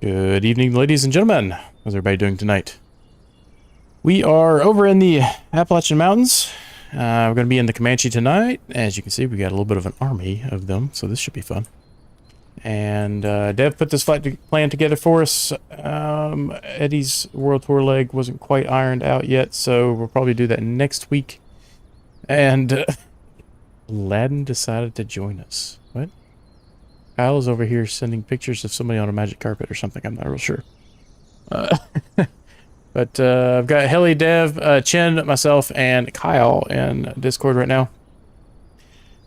Good evening, ladies and gentlemen. How's everybody doing tonight? We are over in the Appalachian Mountains. We're going to be in the Comanche tonight. As you can see, we got a little bit of an army of them, so this should be fun. And Dev put this flight plan together for us. Eddie's World Tour leg wasn't quite ironed out yet, so we'll probably do that next week. And Aladdin decided to join us. What? Kyle's over here sending pictures of somebody on a magic carpet or something. I'm not real sure. But I've got Heli, Dev, Chen, myself, and Kyle in Discord right now.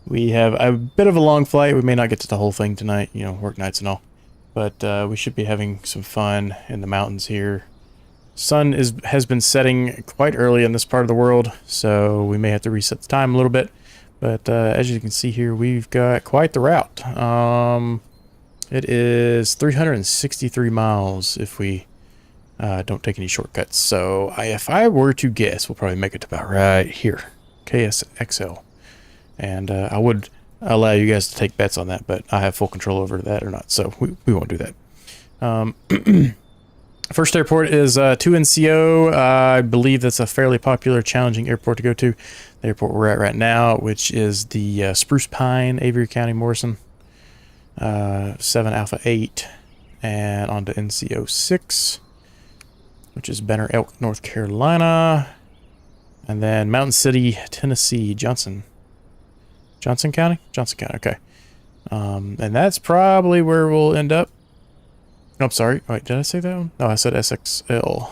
We have a bit of a long flight. We may not get to the whole thing tonight, you know, work nights and all. But we should be having some fun in the mountains here. Sun has been setting quite early in this part of the world, so we may have to reset the time a little bit. But as you can see here, we've got quite the route. It is 363 miles if we don't take any shortcuts. So if I were to guess, we'll probably make it to about right here, KSXL. And I would allow you guys to take bets on that, but I have full control over that or not, so we won't do that. First airport is 2NCO. I believe that's a fairly popular, challenging airport to go to. The airport we're at right now, which is the Spruce Pine, Avery County, Morrison. 7 Alpha 8, and on to NCO 6, which is Benner Elk, North Carolina. And then Mountain City, Tennessee, Johnson County? Johnson County, okay. And that's probably where we'll end up. Oh, I'm sorry. Wait, did I say that one? No, I said SXL.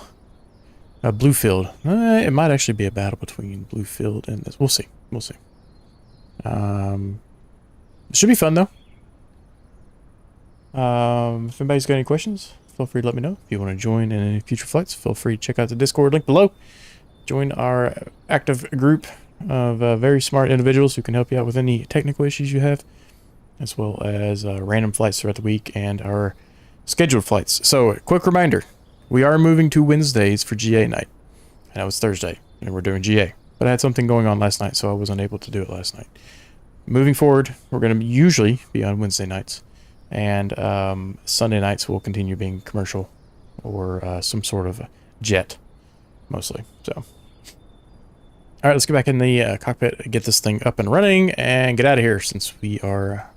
Bluefield. It might actually be a battle between Bluefield and this. We'll see. We'll see. It should be fun, though. If anybody's got any questions, feel free to let me know. If you want to join in any future flights, feel free to check out the Discord link below. Join our active group of very smart individuals who can help you out with any technical issues you have, as well as random flights throughout the week and our scheduled flights. So, quick reminder, we are moving to Wednesdays for GA night. And that was Thursday, and we're doing GA. But I had something going on last night, so I was unable to do it last night. Moving forward, we're going to usually be on Wednesday nights, and Sunday nights will continue being commercial or some sort of jet, mostly. So, all right, let's get back in the cockpit, get this thing up and running, and get out of here since we are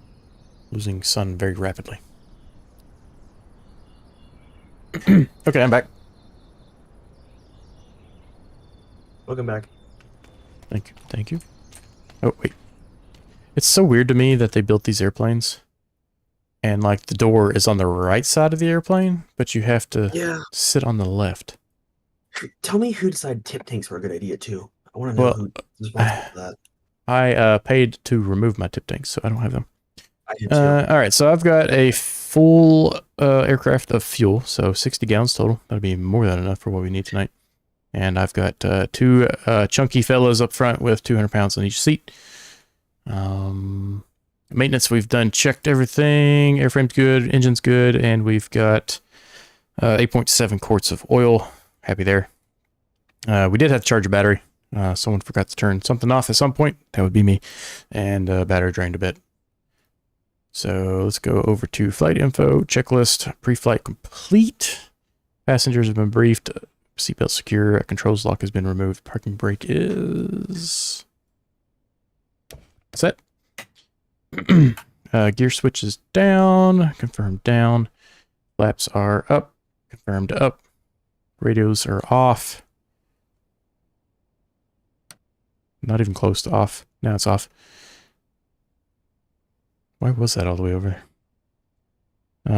losing sun very rapidly. Okay, I'm back. Welcome back. Thank you. Thank you. Oh, wait. It's so weird to me that they built these airplanes and, like, the door is on the right side of the airplane, but you have to sit on the left. Tell me who decided tip tanks were a good idea, too. I want to know who's responsible for that. I paid to remove my tip tanks, so I don't have them. I did too. All right, so I've got a full aircraft of fuel, so 60 gallons total. That'll be more than enough for what we need tonight. And I've got two chunky fellows up front with 200 pounds on each seat. Maintenance, we've done, checked everything. Airframe's good, engine's good, and we've got 8.7 quarts of oil. Happy there. We did have to charge a battery. Someone forgot to turn something off at some point. That would be me. And battery drained a bit. So let's go over to flight info, checklist, pre-flight complete. Passengers have been briefed. Seatbelt secure. Controls lock has been removed. Parking brake is set. Gear switch is down. Confirmed down. Flaps are up. Confirmed up. Radios are off. Not even close to off. Now it's off. Why was that all the way over there?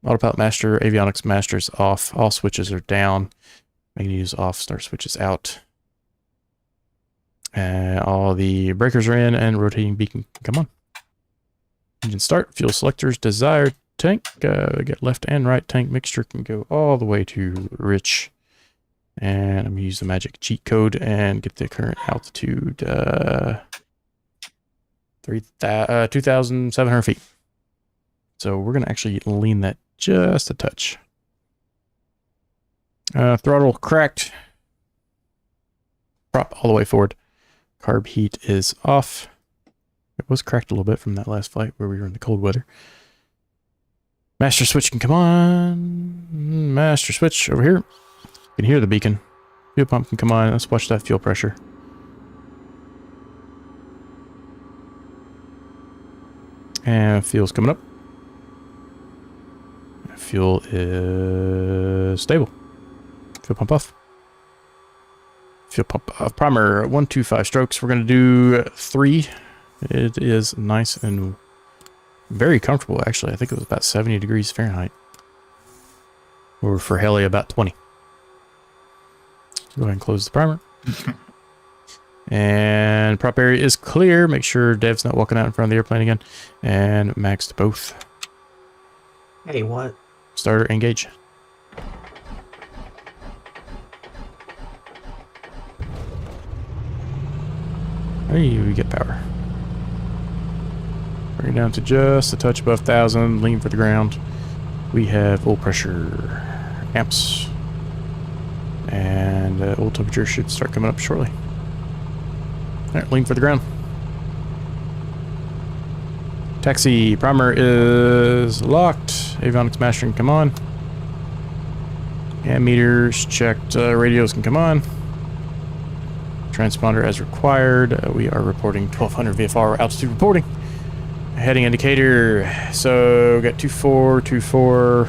Autopilot master, avionics master is off. All switches are down. Menus off, start switches out. All the breakers are in and rotating beacon. Come on. Engine start, fuel selectors, desired tank. We got left and right tank mixture can go all the way to rich. And I'm going to use the magic cheat code and get the current altitude 2,700 feet. So we're going to actually lean that just a touch. Throttle cracked. Prop all the way forward. Carb heat is off. It was cracked a little bit from that last flight where we were in the cold weather. Master switch can come on. Master switch over here. You can hear the beacon. Fuel pump can come on. Let's watch that fuel pressure. And fuel's coming up. Fuel is stable. Fuel pump off. Fuel pump off. Primer 125 strokes. We're going to do 3. It is nice and very comfortable, actually. I think it was about 70 degrees Fahrenheit. Or for heli, about 20. Go ahead and close the primer. And prop area is clear. Make sure Dev's not walking out in front of the airplane again. And maxed both. Hey, what? Starter engage. Hey, we get power. Bring it down to just a touch above 1,000. Lean for the ground. We have oil pressure amps. And oil temperature should start coming up shortly. Alright, lean for the ground. Taxi primer is locked. Avionics master can come on. And meters checked. Radios can come on. Transponder as required. We are reporting 1200 VFR altitude reporting. Heading indicator. So got 24, 24.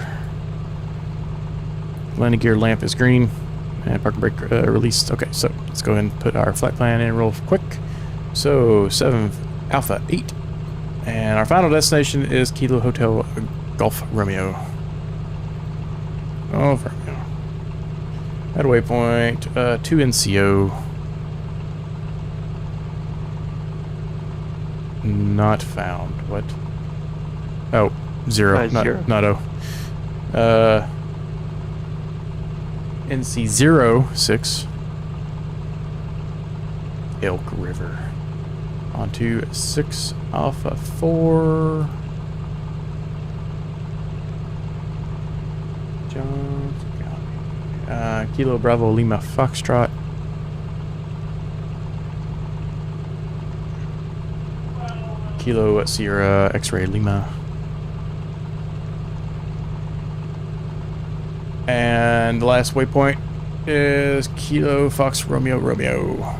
Landing gear lamp is green. And parking brake released. Okay, so let's go ahead and put our flight plan in real quick. So 7 Alpha 8. And our final destination is Kilo Hotel Golf Romeo. Golf Romeo. At waypoint 2 NCO. Not found. What? Oh, 0. Not O. NC06 Elk River. Onto 6 Alpha 4. Kilo Bravo Lima Foxtrot. Kilo Sierra X-Ray Lima. And the last waypoint is Kilo Fox Romeo Romeo.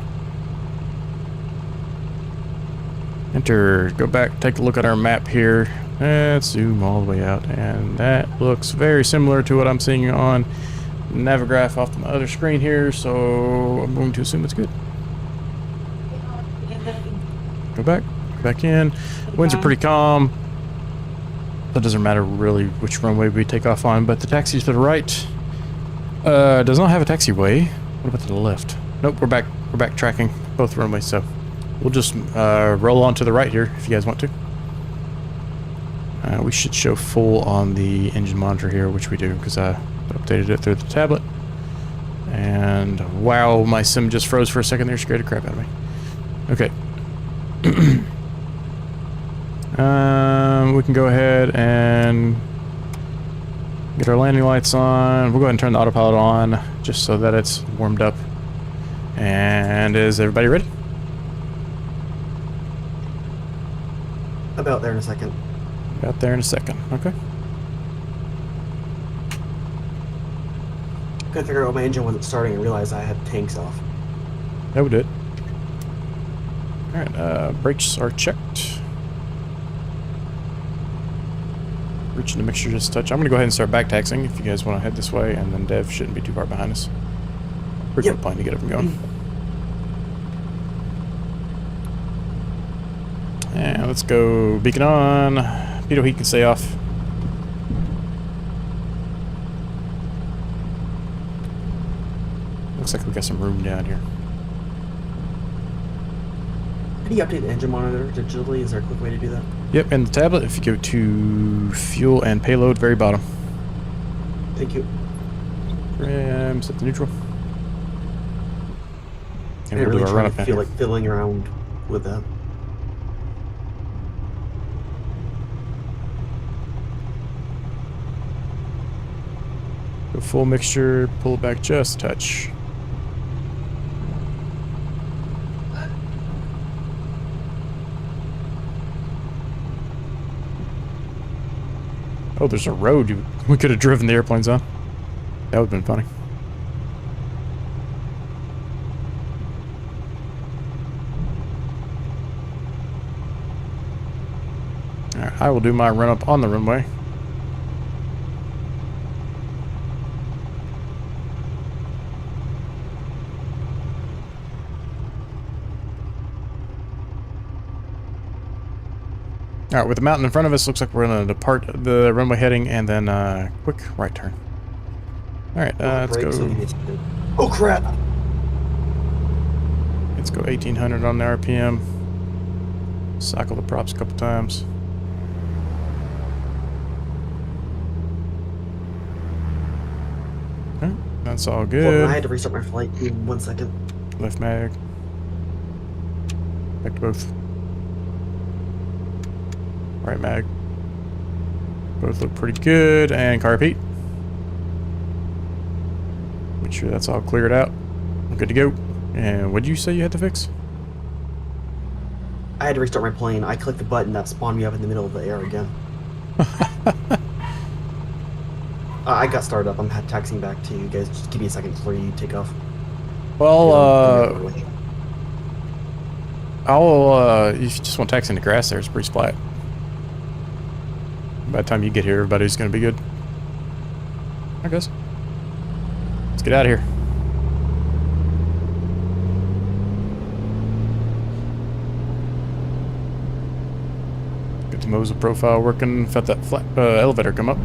Enter. Go back, take a look at our map here. Let's zoom all the way out. And that looks very similar to what I'm seeing on Navigraph off my other screen here, so I'm going to assume it's good. Go back in. Winds are pretty calm. That doesn't matter really which runway we take off on, but the taxi to the right does not have a taxiway. What about to the left? Nope, we're back tracking both runways, so we'll just roll on to the right here if you guys want to. We should show full on the engine monitor here, which we do because I updated it through the tablet. And wow, my sim just froze for a second there, scared the crap out of me. Okay. We can go ahead and get our landing lights on. We'll go ahead and turn the autopilot on just so that it's warmed up. And is everybody ready? About there in a second. About there in a second. Okay. Couldn't figure out why my engine wasn't starting and realized I had tanks off. That would do it. Alright, brakes are checked. Reaching the mixture just a touch. I'm going to go ahead and start back taxing if you guys want to head this way, and then Dev shouldn't be too far behind us. Pretty good plan to get up and going. And let's go beacon on. Pitot heat can stay off. Looks like we got some room down here. How do you update the engine monitor digitally? Is there a quick way to do that? Yep, and the tablet, if you go to fuel and payload, very bottom. Thank you. Set the neutral. And I'm we'll do really our run trying up to down feel here. like fiddling around with that. Go full mixture, pull it back just a touch. Oh, there's a road we could have driven the airplanes on. That would have been funny. Alright, I will do my run up on the runway. Alright, with the mountain in front of us, looks like we're going to depart the runway heading and then quick right turn. Alright, let's go. Oh crap! Let's go 1800 on the RPM. Cycle the props a couple times. Alright, that's all good. Hold on, I had to restart my flight in 1 second. Left mag. Back to both. Right mag. Both look pretty good. And car repeat. Make sure that's all cleared out. We're good to go. And what did you say you had to fix? I had to restart my plane. I clicked the button that spawned me up in the middle of the air again. I got started up. I'm taxiing back to you guys. Just give me a second before you take off. Well, you just want taxi in the grass there. It's pretty splat. By the time you get here, everybody's going to be good. I guess. Let's get out of here. Get the Mosa profile working. Felt that flat, elevator come up.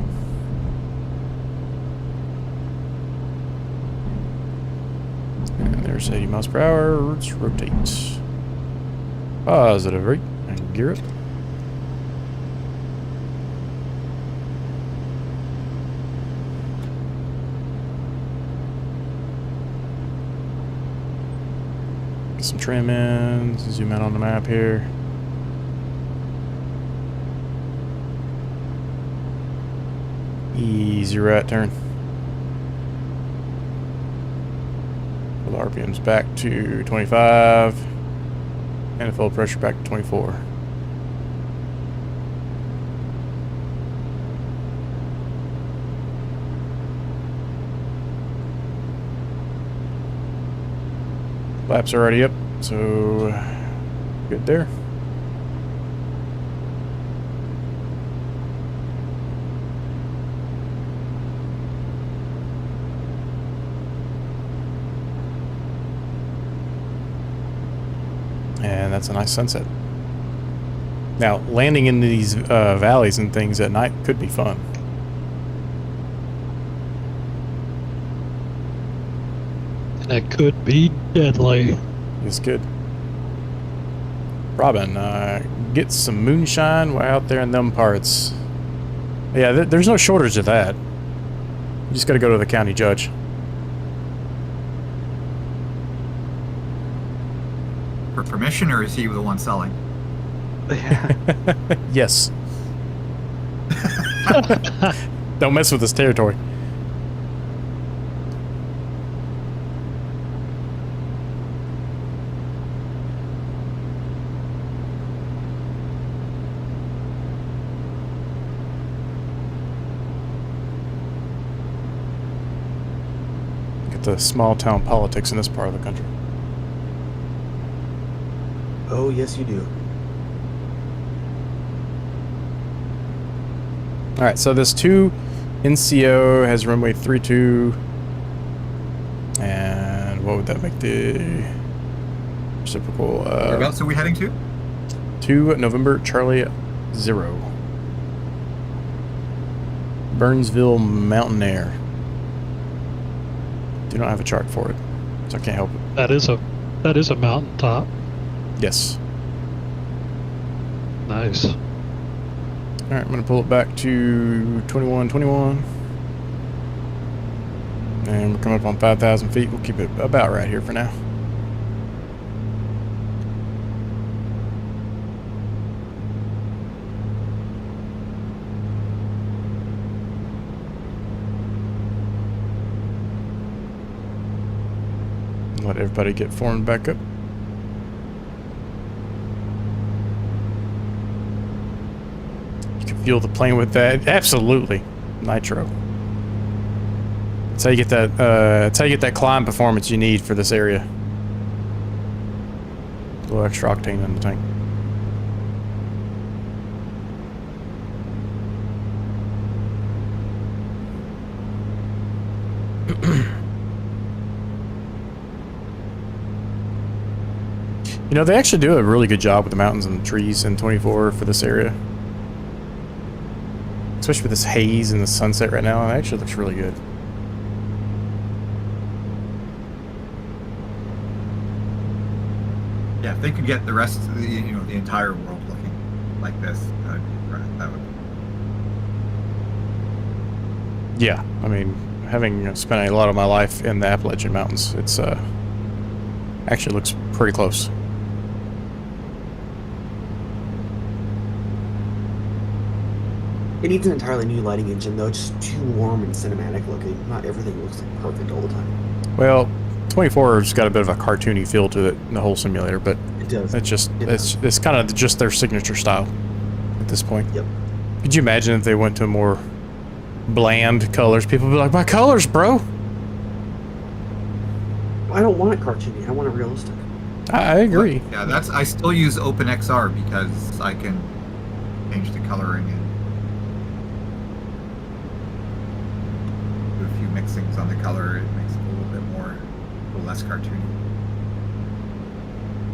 And there's 80 miles per hour. Let's rotate. Positive rate. And gear it. Get some trim in. Zoom out on the map here. Easy right turn. Pull the RPMs back to 25. And the full pressure back to 24. Flaps are already up, so good there. And that's a nice sunset. Now, landing in these valleys and things at night could be fun. That could be deadly. It's good. Robin, get some moonshine way out there in them parts. Yeah, there's no shortage of that. You just got to go to the county judge. For permission, or is he the one selling? Yes. Don't mess with this territory. Get the small town politics in this part of the country. Oh, yes, you do. Alright, so this 2 NCO has runway 32. And what would that make the reciprocal? Whereabouts are we heading to? 2 November Charlie 0. Burnsville Mountain Air. Do not have a chart for it, so I can't help it. That is a mountaintop. Yes. Nice. Alright, I'm going to pull it back to 2121. And we're coming up on 5,000 feet. We'll keep it about right here for now. Let everybody get formed back up. fuel the plane with that. Absolutely. Nitro. That's how you get that, that's how you get that climb performance you need for this area. A little extra octane in the tank. You know, they actually do a really good job with the mountains and the trees in 24 for this area. Especially with this haze and the sunset right now, it actually looks really good. Yeah, if they could get the rest of the, you know, the entire world looking like this, that would. Yeah, I mean, having spent a lot of my life in the Appalachian Mountains, it's actually looks pretty close. It needs an entirely new lighting engine, though. It's just too warm and cinematic looking. Not everything looks like perfect all the time. Well, 24's got a bit of a cartoony feel to it in the whole simulator, but It does. it's just It it's kind of just their signature style at this point. Yep. Could you imagine if they went to more bland colors? People would be like, "My colors, bro." I don't want it cartoony. I want it realistic. I agree. Yeah, I still use OpenXR because I can change the coloring and do a few mixings on the color. It makes it a little less cartoony.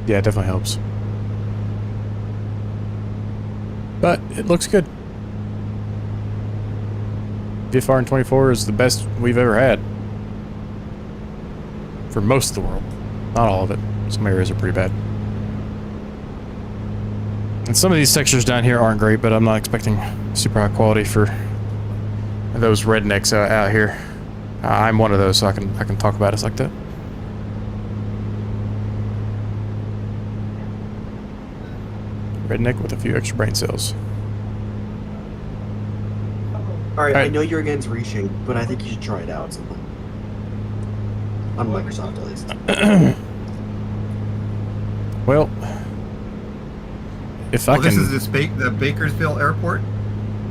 Yeah, it definitely helps. But it looks good. VFR in 24 is the best we've ever had. For most of the world. Not all of it. Some areas are pretty bad. And some of these textures down here aren't great, but I'm not expecting super high quality for those rednecks out here. I'm one of those, so I can talk about it like that. Redneck with a few extra brain cells. Alright, I Alright. know you're against reshade, but I think you should try it out at some point. On Microsoft, at least. Well, if I Well, this can, is the Bakersville Airport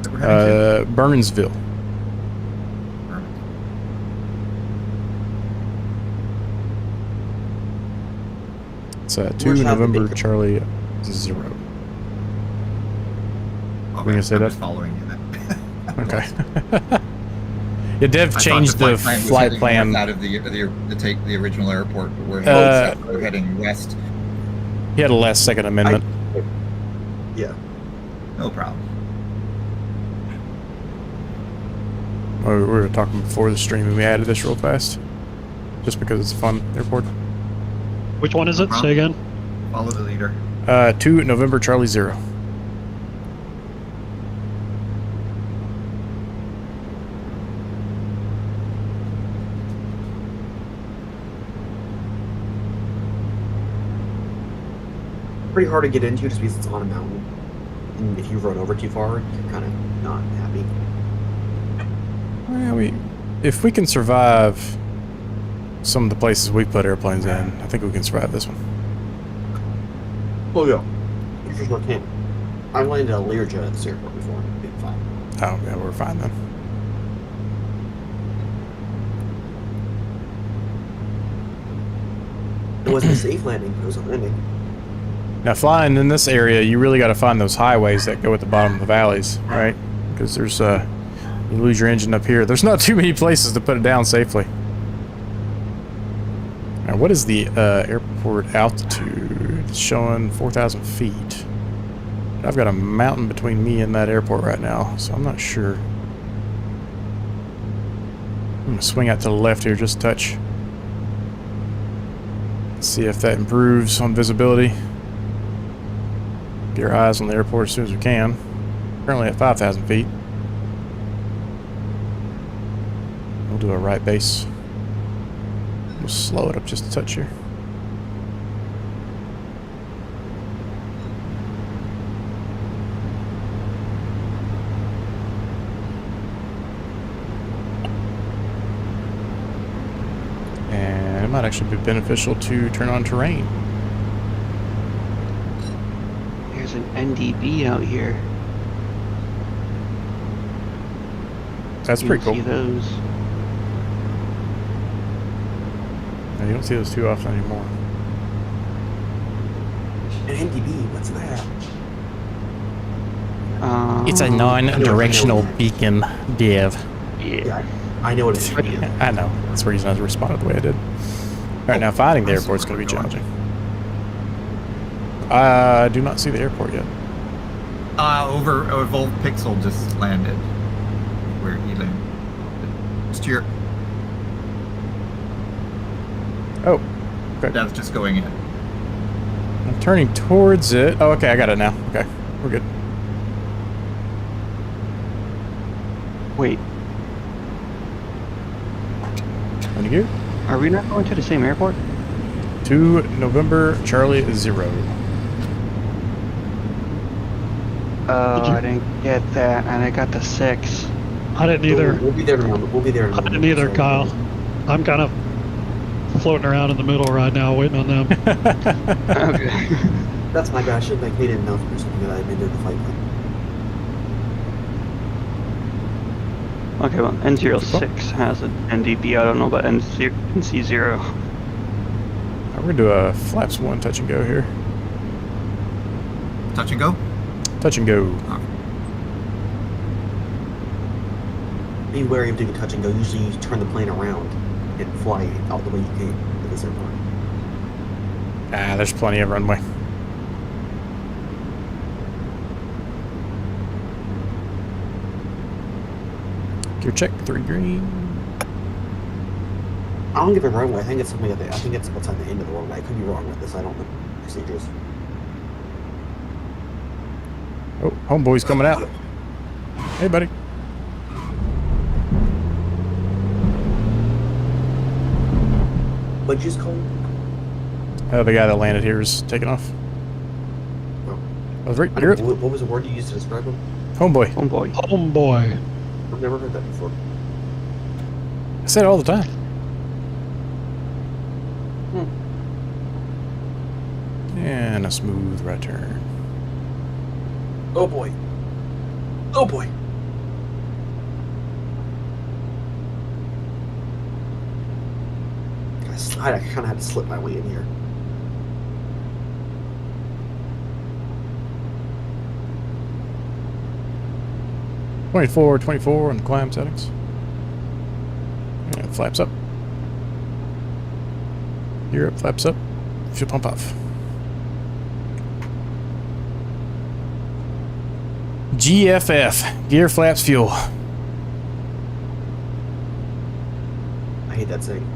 that we're heading Burnsville. to. It's 2 Where's November Bacon? Charlie 0. Okay, gonna say I'm that? just following you then. Okay. Yeah, Dev I thought changed the was flight heading plan. north out of the original airport, but we're we're heading west. He had a last second amendment. Yeah. No problem. We were talking before the stream and we added this real fast. Just because it's a fun airport. Which one is it? Say again. Follow the leader. 2 November Charlie 0. Pretty hard to get into just because it's on a mountain. And if you run over too far, you're kind of not happy. Well, if we can survive some of the places we put airplanes in, I think we can survive this one. Oh, yeah. You just can't. I landed a Learjet at this airport before. Been fine. Oh, yeah, we're fine then. It wasn't a safe landing, it was a landing. Now, flying in this area, you really got to find those highways that go at the bottom of the valleys, right? Because there's, you lose your engine up here. There's not too many places to put it down safely. Now, what is the airport altitude? It's showing 4,000 feet. I've got a mountain between me and that airport right now, so I'm not sure. I'm going to swing out to the left here just a touch. See if that improves on visibility. Get our eyes on the airport as soon as we can. Currently at 5,000 feet. We'll do a right base. We'll slow it up just a touch here. And it might actually be beneficial to turn on terrain. There's an NDB out here. That's You pretty don't cool. See those? Yeah, you don't see those too often anymore. An NDB, what's that? It's a Um, non-directional I know. beacon, Dev. Yeah, Yeah. I know what it is. I know. That's the reason I responded the way I did. All right, now finding the I see airport's where going to be we're going. challenging. I do not see the airport yet. Over Evolved Pixel just landed. Where he landed. Just here. Oh, okay. That's just going in. I'm turning towards it. Oh, okay, I got it now. Okay, we're good. Wait, On you go. are we not going to the same airport? 2 November, Charlie 0. Oh, Did you- I didn't get that, and I got the 6. I didn't either. We'll be there in a moment. We'll be there in a I moment. didn't either, So- Kyle. I'm kind of floating around in the middle right now, waiting on them. Okay. That's my bad. I should have made an announcement or something that I've been doing the flight plan. Okay, well, N06 has an NDB. I don't know about NC0. We're going to do a flaps 1 touch and go here. Touch and go? Touch and go. Be wary of doing a touch and go. Usually you turn the plane around and fly out the way you came to this airport. Ah, there's plenty of runway. Gear check, 3 green. I don't give a runway. I think it's something I think it's what's at the end of the runway. I could be wrong with this. I don't know procedures. Oh, homeboy's coming out. Hey, buddy. What'd you just call him? The guy that landed here is taking off. Oh. I was right. I You're don't know, what was the word you used to describe him? homeboy. Oh boy. Homeboy. I've never heard that before. I say it all the time. And a smooth right turn. Oh boy. Oh boy. I kind of had to slip my way in here. .24 on the climb settings. And flaps up. Gear up, flaps up. Fuel pump off. GFF. Gear flaps fuel. I hate that saying.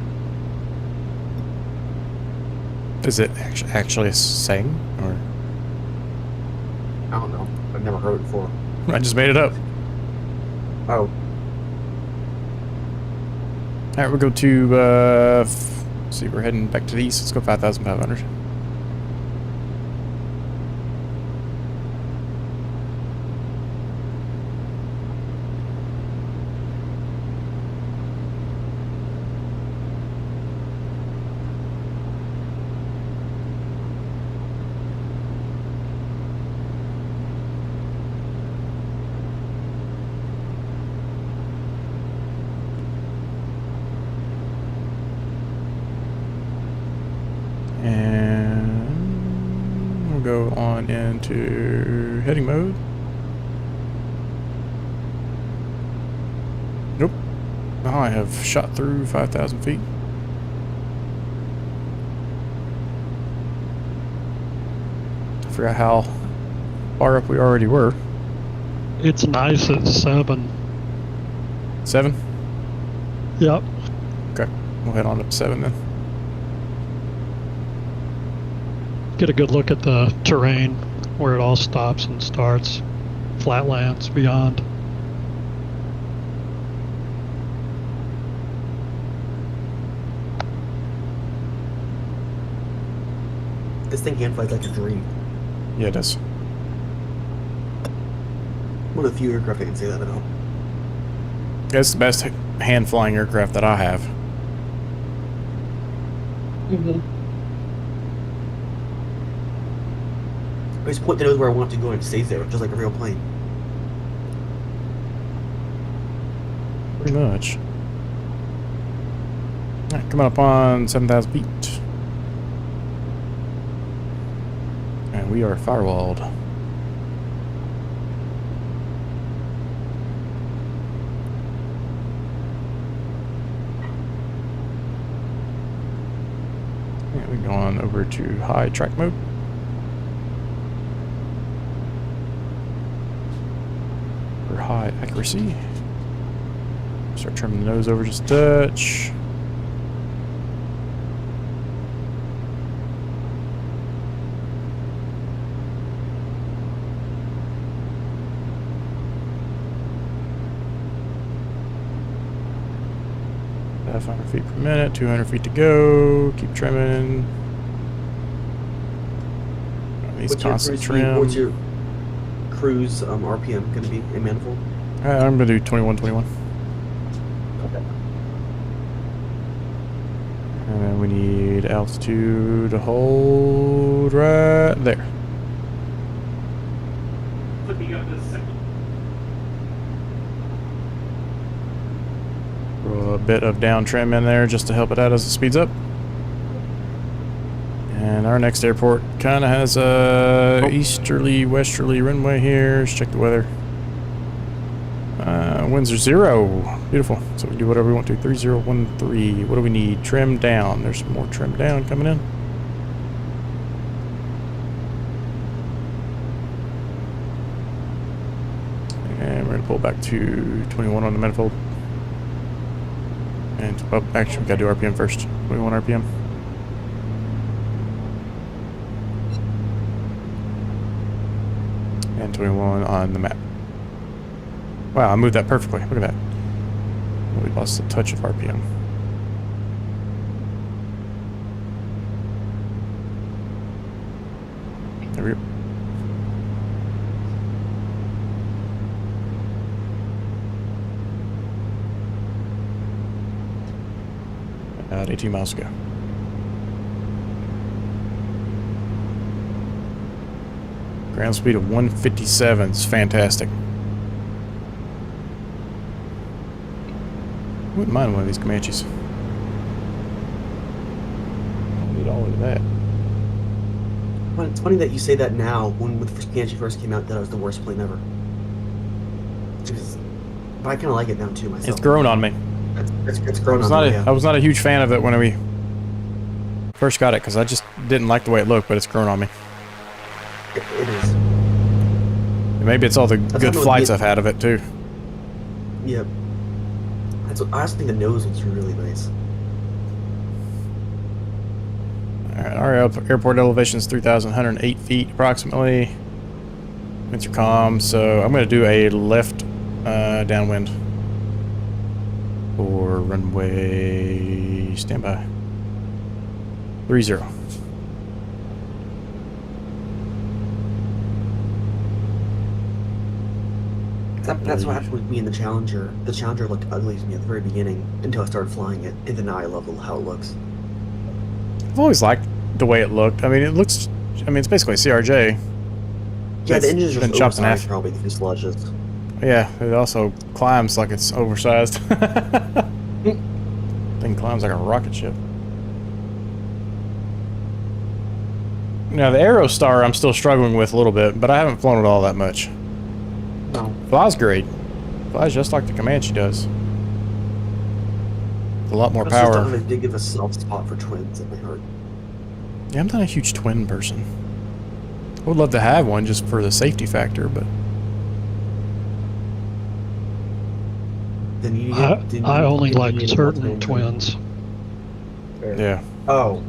Is it actually a saying? Or I don't know. I've never heard it before. I just made it up. Oh, Alright, we'll go to, let's see, we're heading back to the east. Let's go 5,500. And we'll go on into heading mode. Nope. Oh, I have shot through 5,000 feet. I forgot how far up we already were. It's nice at 7. 7? Yep. Okay. We'll head on up to 7 then. Get a good look at the terrain, where it all stops and starts. Flatlands beyond. this thing hand flies like a dream. Yeah, it does. One of the few aircraft I can say that about. It's the best hand flying aircraft that I have. I just point the nose where I want to go and it stays there, just like a real plane. pretty much. Alright, coming up on 7,000 feet. And we are firewalled. Yeah, we're going over to high track mode. For high accuracy. Start trimming the nose over just a touch. About 500 feet per minute, 200 feet to go. Keep trimming. These constant trim. What's your cruise RPM going to be in manifold? I'm going to do 21. Okay. And then we need altitude to hold right there. Flipping up this second. Throw a bit of down trim in there just to help it out as it speeds up. And our next airport kind of has a easterly, westerly runway here. Let's check the weather. Winds are 0. Beautiful. So we can do whatever we want to. 3013. What do we need? Trim down. There's more trim down coming in. And we're going to pull back to 21 on the manifold. And, well, actually, we got to do RPM first. 21 RPM. And 21 on the map. Wow, I moved that perfectly. Look at that. We lost a touch of RPM. There we go. About 18 miles to go. Ground speed of 157 is fantastic. Wouldn't mind one of these Comanches. Don't need all of that. Well, it's funny that you say that now, when the Comanche first came out, that it was the worst plane ever. But I kind of like it now too myself. It's grown on me. It's grown on me, yeah. I was not a huge fan of it when we first got it because I just didn't like the way it looked, but it's grown on me. It is. Maybe it's all the good flights I've had of it too. Yep. That's what, I also think the nose looks really nice. Alright, our airport elevation is 3,108 feet approximately. Winds are calm, so I'm going to do a left downwind for runway standby. 30. That's what happened with me in the Challenger. The Challenger looked ugly to me at the very beginning until I started flying it, and then now I love how it looks. I've always liked the way it looked. I mean, it looks. I mean, it's basically a CRJ. Yeah, the engine's been just chopped in half. oversized, probably the fuselages. Yeah, it also climbs like it's oversized. Thing climbs like a rocket ship. Now the Aerostar I'm still struggling with a little bit, but I haven't flown it all that much. No. Flies great. Flies just like the Comanche does. With a lot more power. I did give a soft spot for twins in my heart. Yeah, I'm not a huge twin person. I would love to have one just for the safety factor, but Then you I only like need a certain multi-engine. twins. yeah. Oh.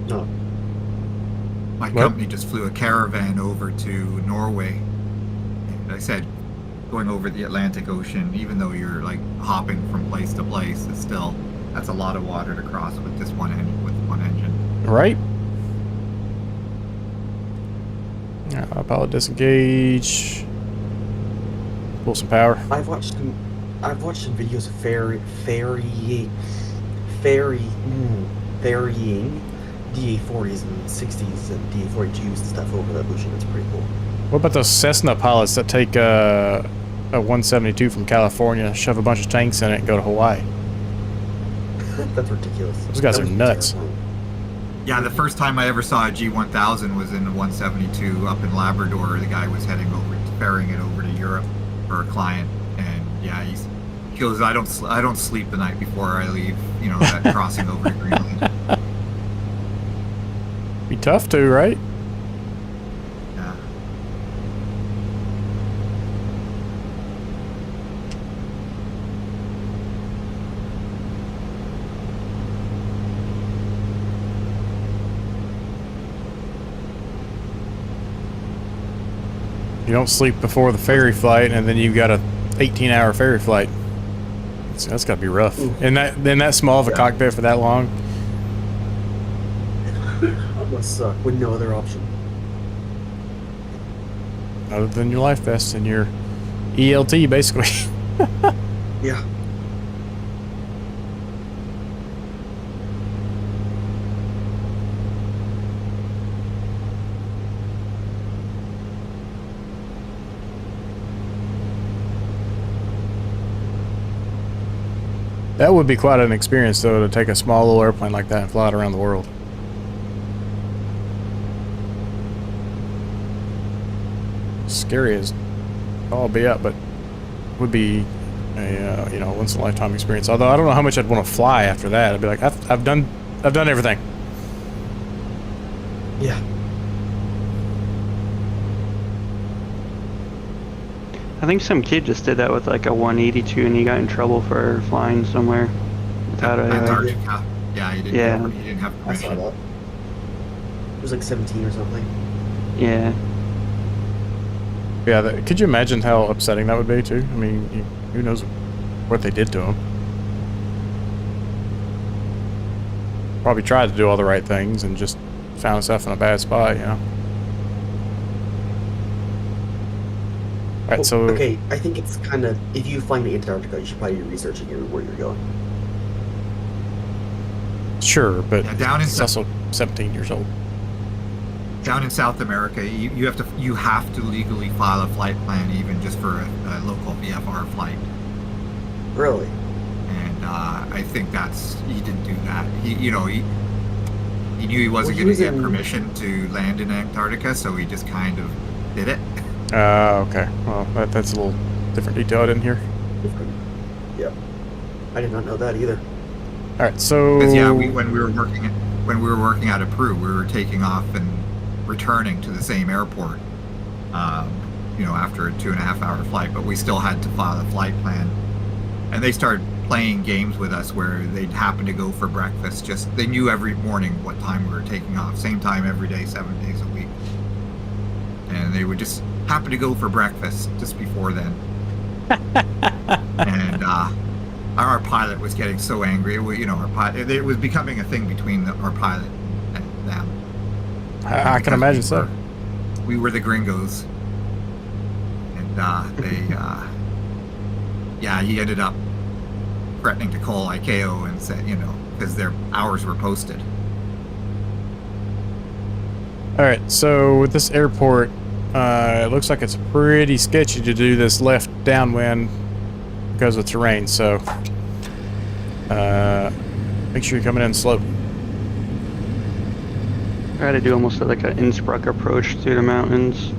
No. My What? company just flew a caravan over to Norway. And I said, going over the Atlantic Ocean, even though you're like hopping from place to place, it's still, that's a lot of water to cross with this one engine. Right? Yeah, pilot disengage. Pull some power. I've watched some videos of ferrying DA-40s and 60s and DA-42s and stuff over that ocean. It's pretty cool. What about those Cessna pilots that take a 172 from California, shove a bunch of tanks in it, and go to Hawaii. That's ridiculous. Those guys That are would be nuts. terrifying. Yeah, the first time I ever saw a G1000 was in the 172 up in Labrador. The guy was ferrying it over to Europe for a client, and yeah, he goes, I don't sleep the night before I leave. You know, that crossing over to Greenland. Be tough to, right? Yeah. You don't sleep before the ferry flight, and then you've got a 18-hour ferry flight. That's got to be rough. Ooh. And that small of a Yeah. cockpit for that long. That must suck with no other option. Other than your life vest and your ELT, basically. Yeah. That would be quite an experience, though, to take a small little airplane like that and fly it around the world. Scary as all be up, but would be a once in a lifetime experience. Although I don't know how much I'd want to fly after that. I'd be like, I've done everything. Yeah. I think some kid just did that with like a 182 and he got in trouble for flying somewhere without a. Antarctica. Yeah, he didn't. Yeah. He didn't have I saw permission. that. It was like 17 or something. Yeah. Yeah, could you imagine how upsetting that would be, too? I mean, who knows what they did to him? Probably tried to do all the right things and just found himself in a bad spot, you know? Alright, Well, so... okay, I think it's kind of, if you fly to Antarctica, you should probably be researching where you're going. Sure, but Yeah, down in it's also 17 years old. Down in South America, you have to legally file a flight plan, even just for a local VFR flight. Really? And I think he didn't do that. He knew he wasn't Well, he going was to get in- permission to land in Antarctica, so he just kind of did it. Okay. Well, that's a little different detail I didn't hear. Different. Yep. I did not know that either. Alright, so... Because yeah, when we were working out of Peru, we were taking off and returning to the same airport. After a 2.5-hour flight, but we still had to file a flight plan. And they started playing games with us where they'd happen to go for breakfast. Just they knew every morning what time we were taking off, same time every day, 7 days a week. And they would just happen to go for breakfast just before then. And our pilot was getting so angry. It was becoming a thing between our pilot and them. I can imagine so. We were the gringos. And he ended up threatening to call ICAO and said, because their hours were posted. Alright, so with this airport, it looks like it's pretty sketchy to do this left downwind because of terrain, so make sure you're coming in slow. Try to do almost like an Innsbruck approach through the mountains.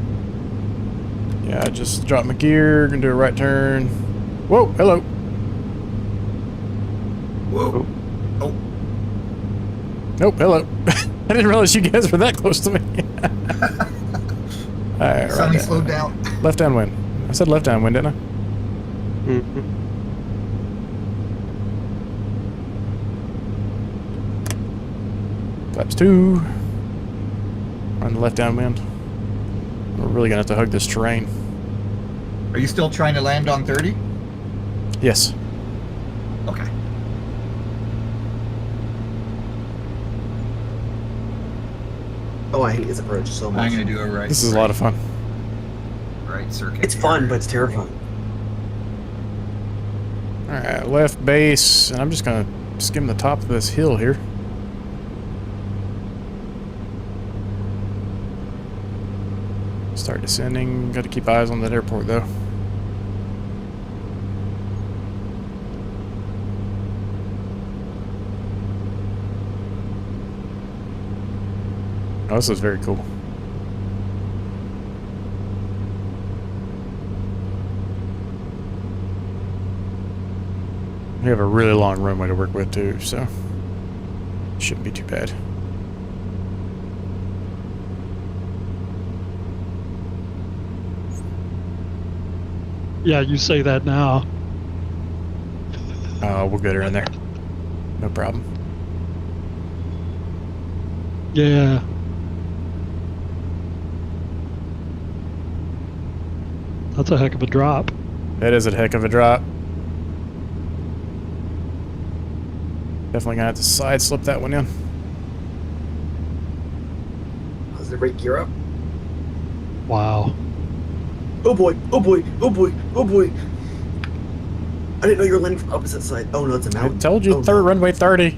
Yeah, just drop my gear, gonna do a right turn. Whoa, hello. Whoa. Oh, Nope, hello. I didn't realize you guys were that close to me. Alright, suddenly right slowed down. left downwind. I said left downwind, didn't I? Mm-hmm. Flaps 2. On the left downwind. We're really gonna have to hug this terrain. Are you still trying to land on 30? Yes. Okay. Oh, I hate this approach so much. I'm going to do a right. This is a lot of fun. right circuit. It's here. fun, but it's terrifying. Alright, left base, and I'm just gonna skim the top of this hill here. Start descending. Got to keep eyes on that airport, though. Oh, this is very cool. We have a really long runway to work with too, so shouldn't be too bad. Yeah, you say that now. We'll get her in there. No problem. Yeah. That's a heck of a drop. That is a heck of a drop. Definitely gonna have to side slip that one in. How's the brake gear up? Wow. Oh boy, oh boy, oh boy, oh boy. I didn't know you were landing from opposite side. Oh no, it's a I mountain. told you, Oh, third no. runway 30.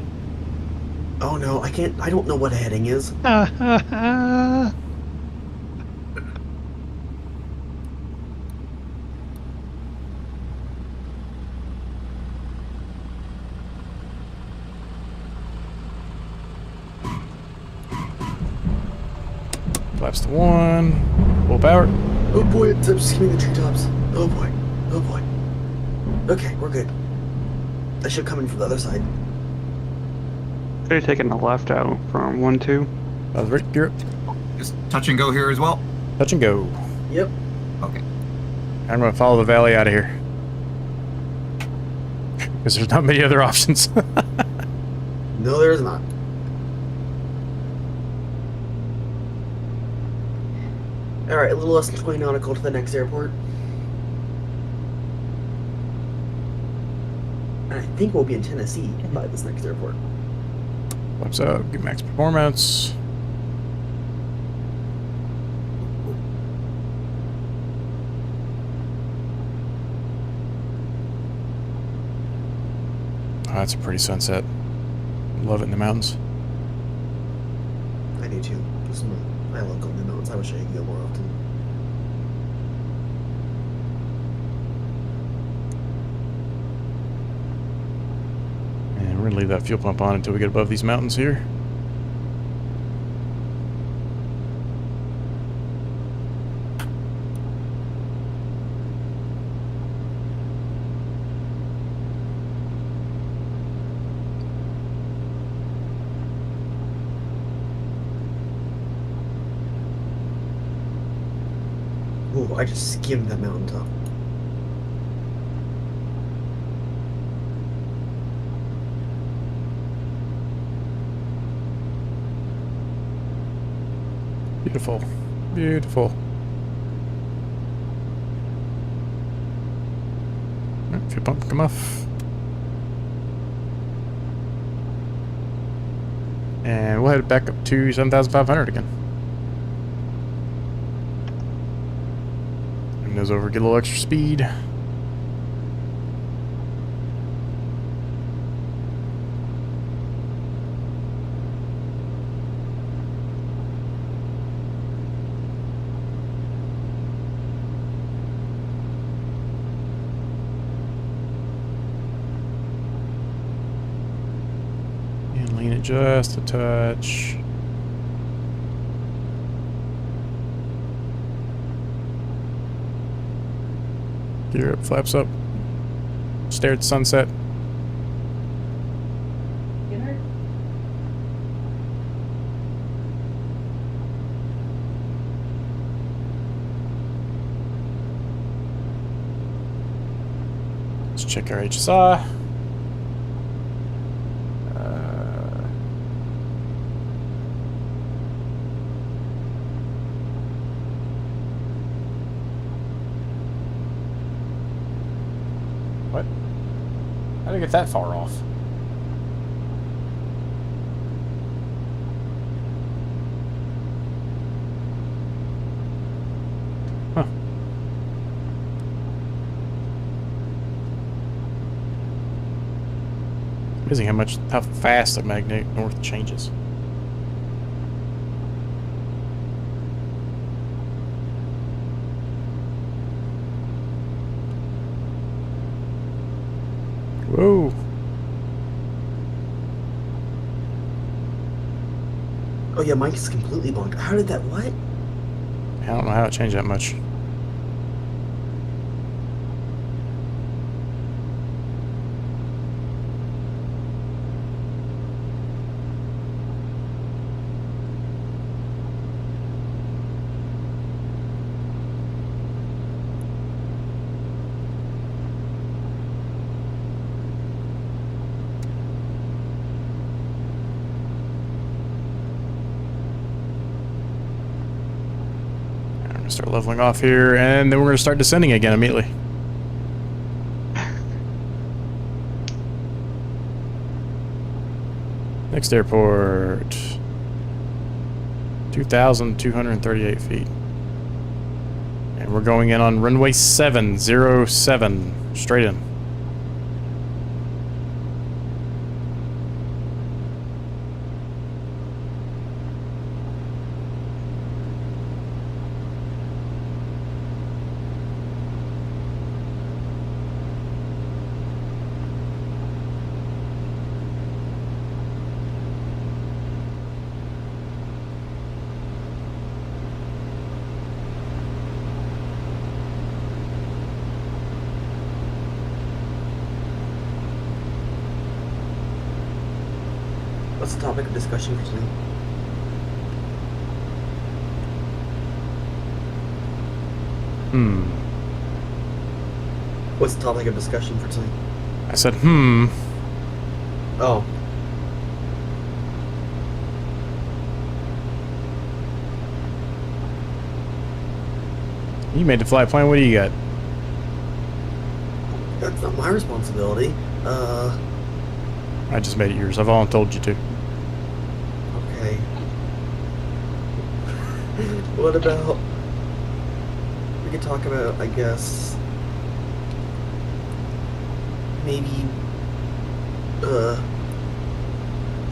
Oh no, I can't, I don't know what a heading is. Flaps to 1. Full power. Oh boy, it's up skimming the treetops. Oh boy, oh boy. Okay, we're good. I should come in from the other side. Could have taken the left out from 1-2. Rick, gear up. Just touch and go here as well. Touch and go. Yep. Okay. I'm gonna follow the valley out of here. Because there's not many other options. No, there is not. Alright, a little less than 20 nautical to the next airport. And I think we'll be in Tennessee by this next airport. Flaps up, get max performance. Oh, that's a pretty sunset. Love it in the mountains. I do too. Just my local in the mountains. I wish I could go more often. And we're gonna leave that fuel pump on until we get above these mountains here. Ooh, I just skimmed that mountaintop. Beautiful. Beautiful. Alright, fuel pump come off. And we'll head back up to 7,500 again. Bring those over, get a little extra speed. And lean it just a touch. Gear up, flaps up. Stare at the sunset. Let's check our HSI. What? How did I get that far off? Huh. Amazing how fast the magnetic north changes. Whoa. Oh yeah, Mike is completely bunked. How did that? What? I don't know how it changed that much. Start leveling off here, and then we're going to start descending again immediately. Next airport, 2,238 feet. And we're going in on runway 707, straight in. What's the topic of discussion for tonight? What's the topic of discussion for tonight? I said, Oh. You made the flight plan. What do you got? That's not my responsibility. I just made it yours. I've all told you to. Okay. What about... We could talk about, I guess... Maybe...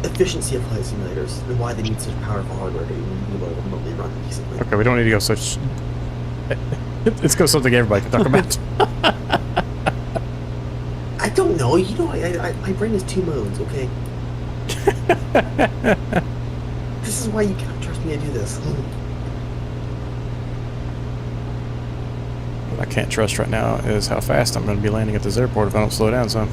efficiency of flight simulators, and why they need such powerful hardware to even be able to remotely run decently. Okay, we don't need to go such... Let's go something everybody can talk about. I don't know, you know, my brain is two modes, okay? This is why you cannot trust me to do this. What I can't trust right now is how fast I'm going to be landing at this airport if I don't slow down some.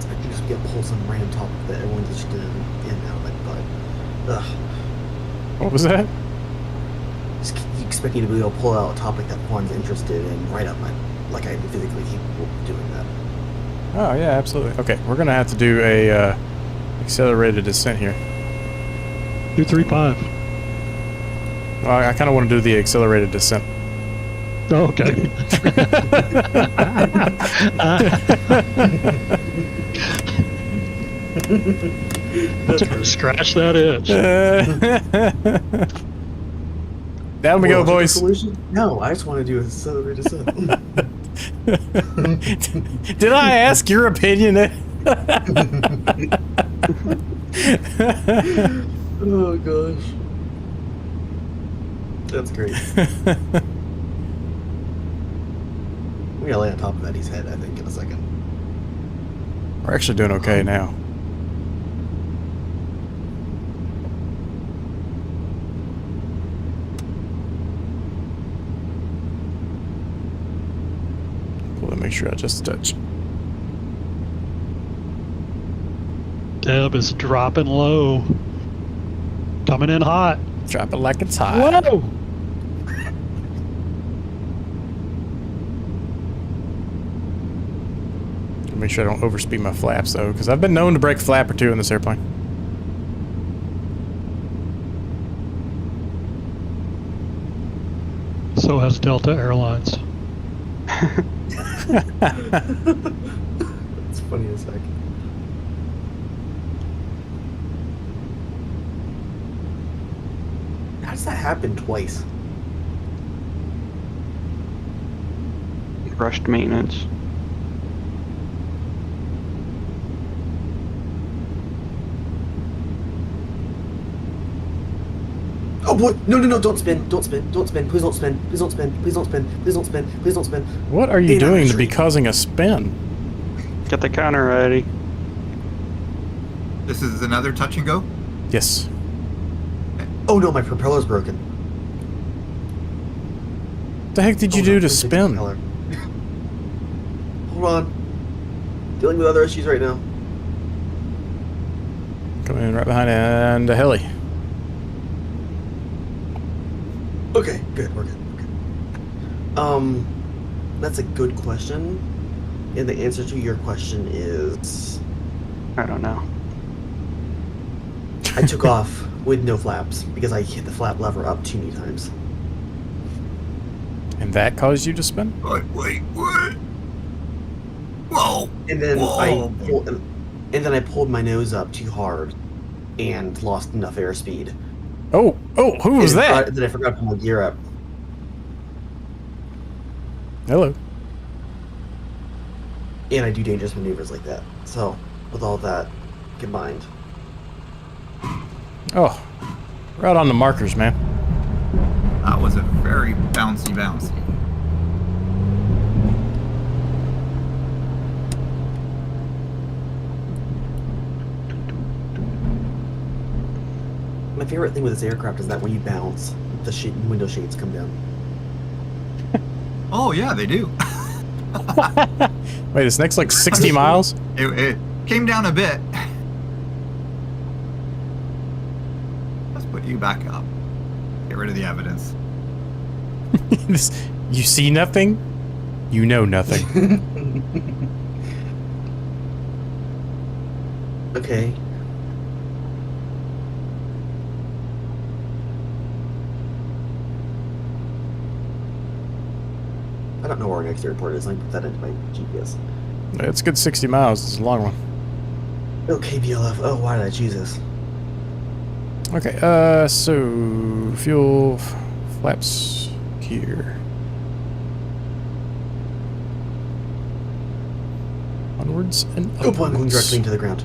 I can just get pull some random topic that everyone's interested in now, but What was that? just you expect me to be able to pull out a topic that one's interested in right up my, like I'm physically capable of doing that. Oh, yeah, absolutely. Okay, we're going to have to do a accelerated descent here. 235. Well, I kind of want to do the accelerated descent. Oh, okay. Scratch that itch. Down we go, Well, boys. solution? No, I just want to do a accelerated descent. Did I ask your opinion? Oh gosh. That's great. We gotta lay on top of Eddie's head, I think, in a second. We're actually doing okay now. Cool, make sure I just touch. Deb is dropping low. Coming in hot. Drop it like it's hot. Whoa! Make sure I don't overspeed my flaps though, because I've been known to break a flap or two in this airplane. So has Delta Airlines. It's funny as heck. How does that happen twice? Rushed maintenance. Oh boy! No! Don't spin! Don't spin! Don't spin! Please don't spin! Please don't spin! Please don't spin! Please don't spin! Please don't spin! What are you Dana, doing to be retreat. causing a spin? Get the counter ready. This is another touch and go. Yes. Oh no, my propeller's broken. What the heck did you Oh, do no, to please take the spin? propeller. Hold on. Dealing with other issues right now. Coming in right behind and a heli. Okay, good. We're good. That's a good question. And the answer to your question is I don't know. I took off with no flaps because I hit the flap lever up too many times. And that caused you to spin? Wait, what? Whoa! And then Whoa. I pulled my nose up too hard and lost enough airspeed. Oh, who was that? Then I forgot to pull my gear up. Hello. And I do dangerous maneuvers like that. So, with all that combined. Oh, right on the markers, man. That was a very bouncy. My favorite thing with this aircraft is that when you bounce, the window shades come down. Oh yeah, they do. Wait, this next like 60 miles? It came down a bit. Let's put you back up. Get rid of the evidence. You see nothing? You know nothing. Okay. I don't know where our next airport is. Let me put that into my GPS. It's a good 60 miles. It's a long one. Okay, BLF. Oh, why did I choose this? Okay, so fuel flaps here. Onwards and Oh, boy, I'm going upwards. directly into the ground.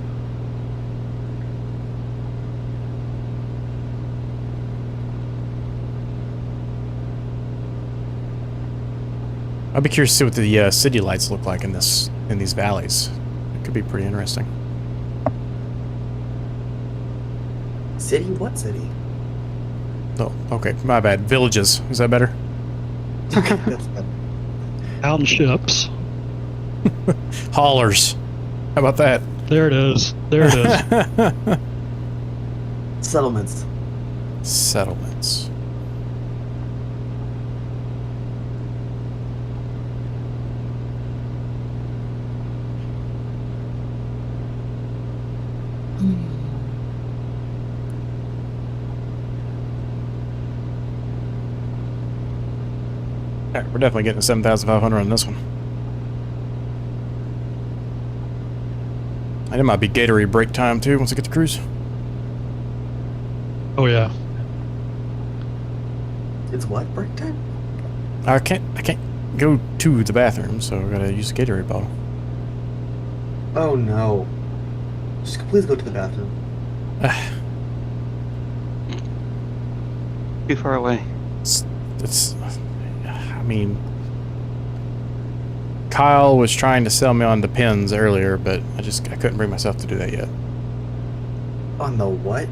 I'd be curious to see what the city lights look like in these valleys. It could be pretty interesting. City? What city? Oh, okay, my bad. Villages. Is that better? Okay, that's bad. Townships. Haulers. How about that? There it is. There it is. Settlements. Settlements. Alright, we're definitely getting 7,500 on this one. And it might be Gatorade break time too once I get to cruise. Oh yeah. It's what? Break time? I can't go to the bathroom, so I gotta use a Gatorade bottle. Oh no. Just please go to the bathroom. Too far away. It's I mean, Kyle was trying to sell me on Depends earlier, but I couldn't bring myself to do that yet. On the what?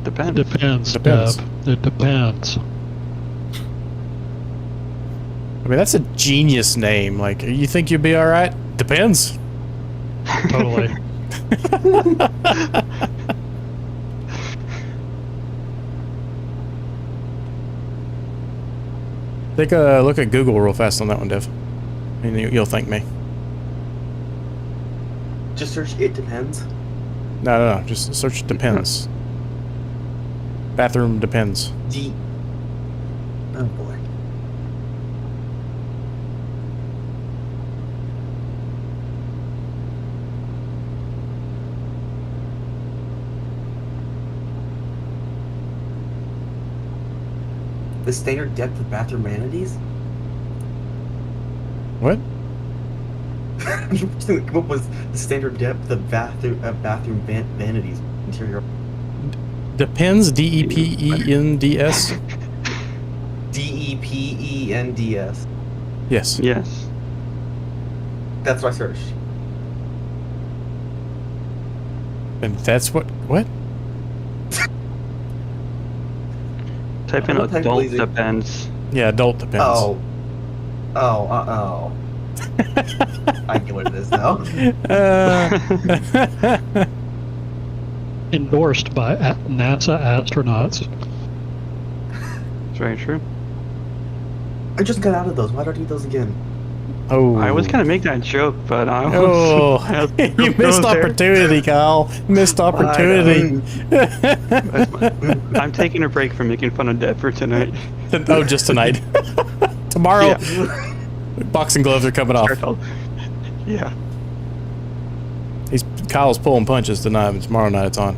Depends. Depends, Depends. Deb. It depends. I mean, that's a genius name. Like, you think you'll be all right? Depends. Totally. Take a look at Google real fast on that one, Dev. And you'll thank me. Just search it depends. No. Just search Depends. Bathroom Depends. Oh boy. The standard depth of bathroom vanities? What? What was the standard depth of bathroom vanities interior? Depends. Depends. DEPENDS. Yes. Yes. That's my search. And that's what? Type in I'm not technically adult using- depends. Yeah, adult depends. Oh. Oh. I get what it is now. Endorsed by NASA astronauts. It's very true. I just got out of those. Why don't I do those again? Oh. I was gonna make that joke, but I was. Oh, I was you missed there. opportunity, Kyle. Missed opportunity. I'm taking a break from making fun of Dev for tonight. Oh, just tonight. Tomorrow, Yeah. boxing gloves are coming off. Yeah. Kyle's pulling punches tonight, and tomorrow night it's on.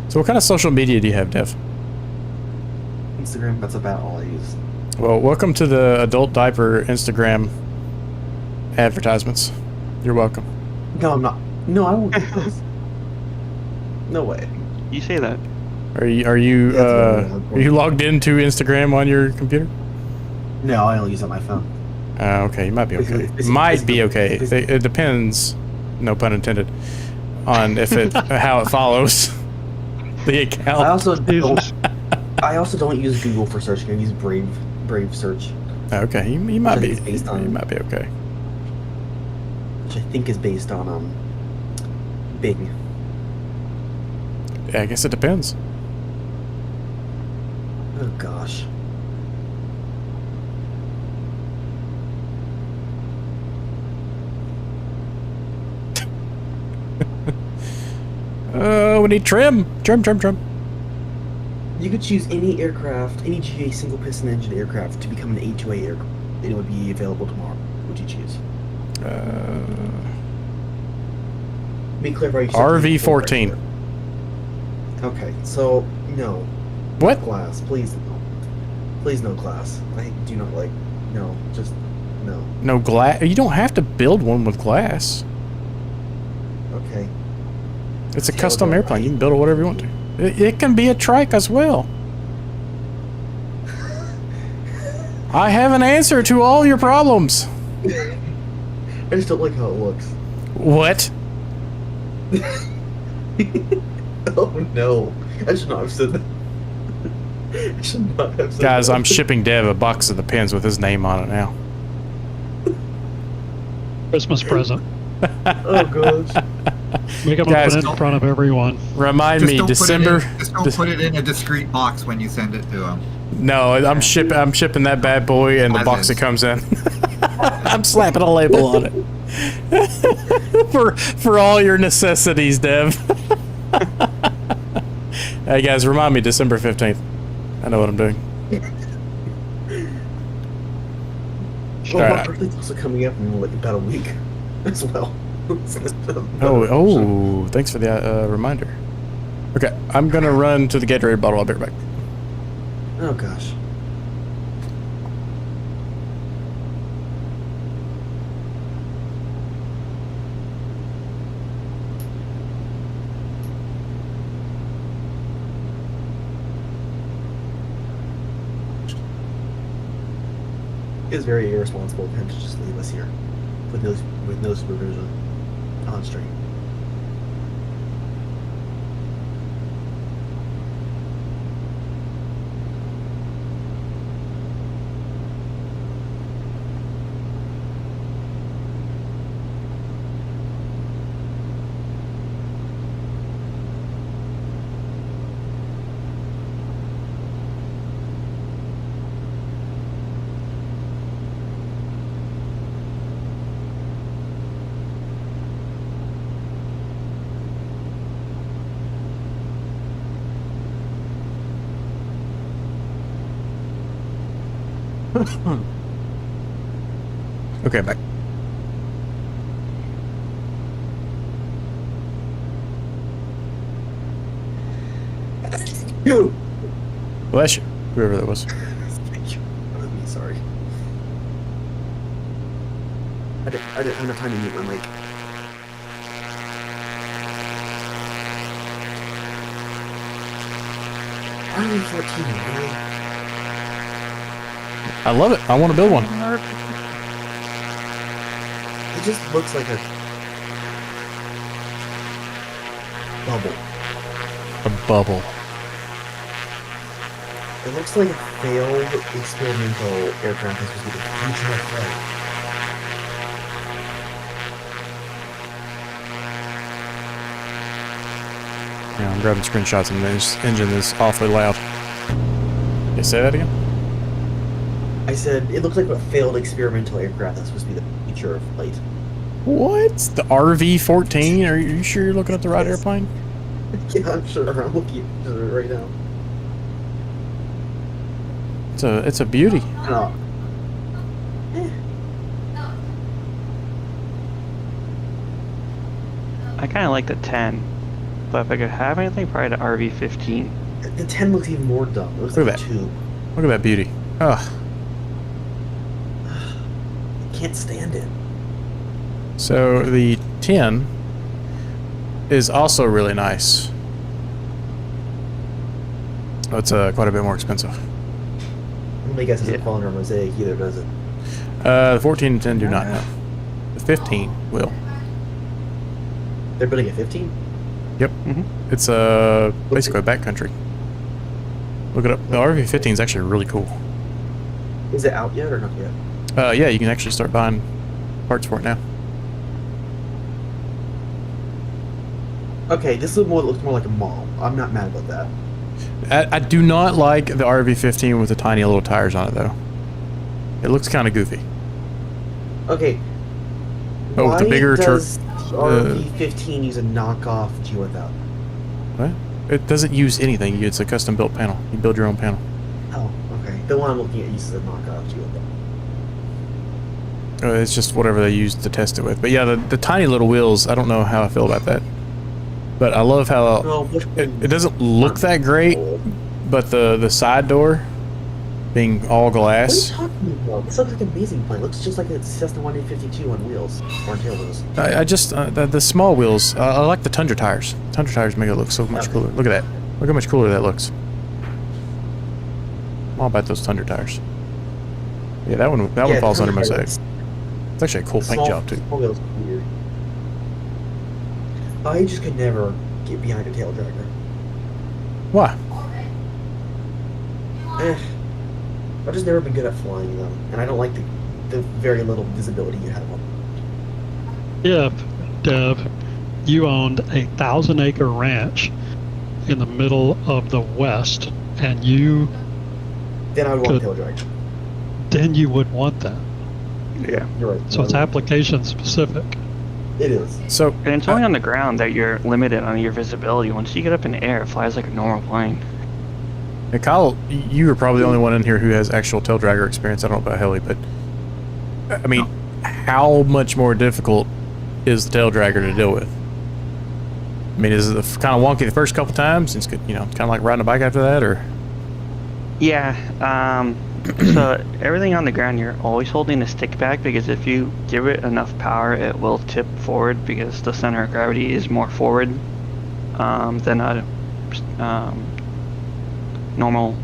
So what kind of social media do you have, Dev? Instagram, that's about all I use. Well, welcome to the adult diaper Instagram advertisements. You're welcome. No, I'm not. No, I won't do those. No way. You say that. Are you Yeah, that's are you logged into Instagram on your computer? No, I only use it on my phone. Okay, you might be okay. Basically- Might be okay. basically- It depends, no pun intended, on if it how it follows the account. I also don't use Google for searching. I use Brave search, Okay, you might I be. think it's based on- You might be okay. which I think is based on Bing. Yeah, I guess it depends. Oh gosh. We need trim. Trim. You could choose any aircraft, any GA single piston engine aircraft to become an A2A aircraft. It would be available tomorrow. What would you choose? Be clarify. You said RV-14. Okay, so no. What? Class, please no. Please no class. I do not like. No, just no. No glass. You don't have to build one with glass. Okay. It's a Tail custom go airplane. right. You can build it whatever you want to. It can be a trike as well. I have an answer to all your problems. I just don't like how it looks. What? Oh no! I should not have said that. I should not have said Guys, that. I'm shipping Dev a box of the pins with his name on it now. Christmas present. Oh gosh. Make up Guys, it in front of everyone. Remind Just me, don't December. Just don't put it in a discreet box when you send it to them. No, I'm shipping that bad boy and the As box is. it comes in. I'm slapping a label on it. for all your necessities, Dev. Hey guys, remind me, December 15th. I know what I'm doing. Well, my Alright. birthday's also coming up in like about a week as well. Oh, thanks for the reminder. Okay, I'm gonna run to the Gatorade bottle. I'll be right back. Oh gosh. It's very irresponsible of him to just leave us here with no supervision on stream. Okay, back. You. Bless you, whoever that was. Thank you. I'm sorry. I didn't have enough time to mute my mic. RV14, really? I love it. I want to build one. It just looks like a bubble. A bubble. It looks like a failed experimental aircraft that's supposed to be the future of flight. Yeah, I'm grabbing screenshots and this engine is awfully loud. You say that again? I said, it looks like a failed experimental aircraft that's supposed to be the future of flight. What? The RV-14? Are you sure you're looking at the right Yes. airplane? Yeah, I'm sure. I'm looking at it right now. It's a beauty. No. I kind of like the 10, but if I could have anything, probably the RV-15. The 10 looks even more dumb. It looks Look like at a that. tube. Look at that beauty. Ugh. I can't stand it. So the 10 is also really nice. Oh, it's quite a bit more expensive. I guess it's Yeah. a fall under Mosaic either, does it? The 14 and 10 do not know. The 15 will. They're building a 15? Yep. Mhm. It's basically a backcountry. Look it up. The RV-15 is actually really cool. Is it out yet or not yet? Yeah, you can actually start buying parts for it now. Okay, this looks more like a mall. I'm not mad about that. I do not like the RV-15 with the tiny little tires on it, though. It looks kind of goofy. Okay. Oh, with the bigger does the RV-15 use a knockoff G1000? What? It doesn't use anything. It's a custom-built panel. You build your own panel. Oh, okay. The one I'm looking at uses a knockoff G1000. It's just whatever they use to test it with. But yeah, the tiny little wheels, I don't know how I feel about that. But I love how Well, it doesn't look that great, but the side door being all What are glass. you talking about? This looks like an amazing plane. It looks just like a Cessna 152 on wheels. Or on tail wheels. I just, the small wheels, I like the Tundra tires. Tundra tires make it look so much cooler. Look at that. Look how much cooler that looks. I'm all about those Tundra tires. Yeah, that one falls under Mosaic. It's actually a cool paint job, too. Small wheels are weird. I just could never get behind a tail dragger. Why? I've just never been good at flying them, and I don't like the very little visibility you have on them. If, Dev, you owned a 1,000-acre ranch in the middle of the West, and Then I would want a Good. tail dragger. then you would want that. Yeah. You're right. So it's application specific. It is. So, And it's only on the ground that you're limited on your visibility. Once you get up in the air, it flies like a normal plane. Kyle, you are probably the only one in here who has actual tail dragger experience. I don't know about Heli, but I mean, how much more difficult is the tail dragger to deal with? I mean, is it kind of wonky the first couple times? It's good, kind of like riding a bike after that, or? Yeah. So everything on the ground, you're always holding the stick back because if you give it enough power, it will tip forward because the center of gravity is more forward than a normal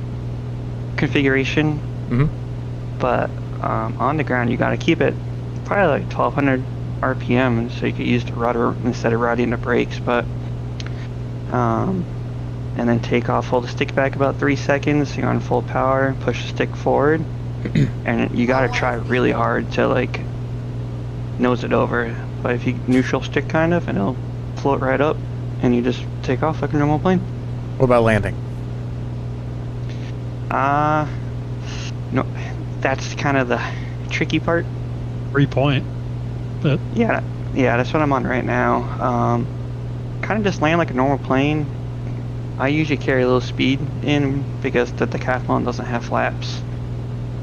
configuration. Mm-hmm. But on the ground, you got to keep it probably like 1,200 RPM, so you could use the rudder instead of riding the brakes. But and then take off, hold the stick back about 3 seconds, so you're on full power, push the stick forward, and you gotta try really hard to like nose it over. But if you neutral stick kind of, and it'll float right up, and you just take off like a normal plane. What about landing? No, that's kind of the tricky part. 3-point. But Yeah, that's what I'm on right now. Kind of just land like a normal plane. I usually carry a little speed in because the Decathlon doesn't have flaps.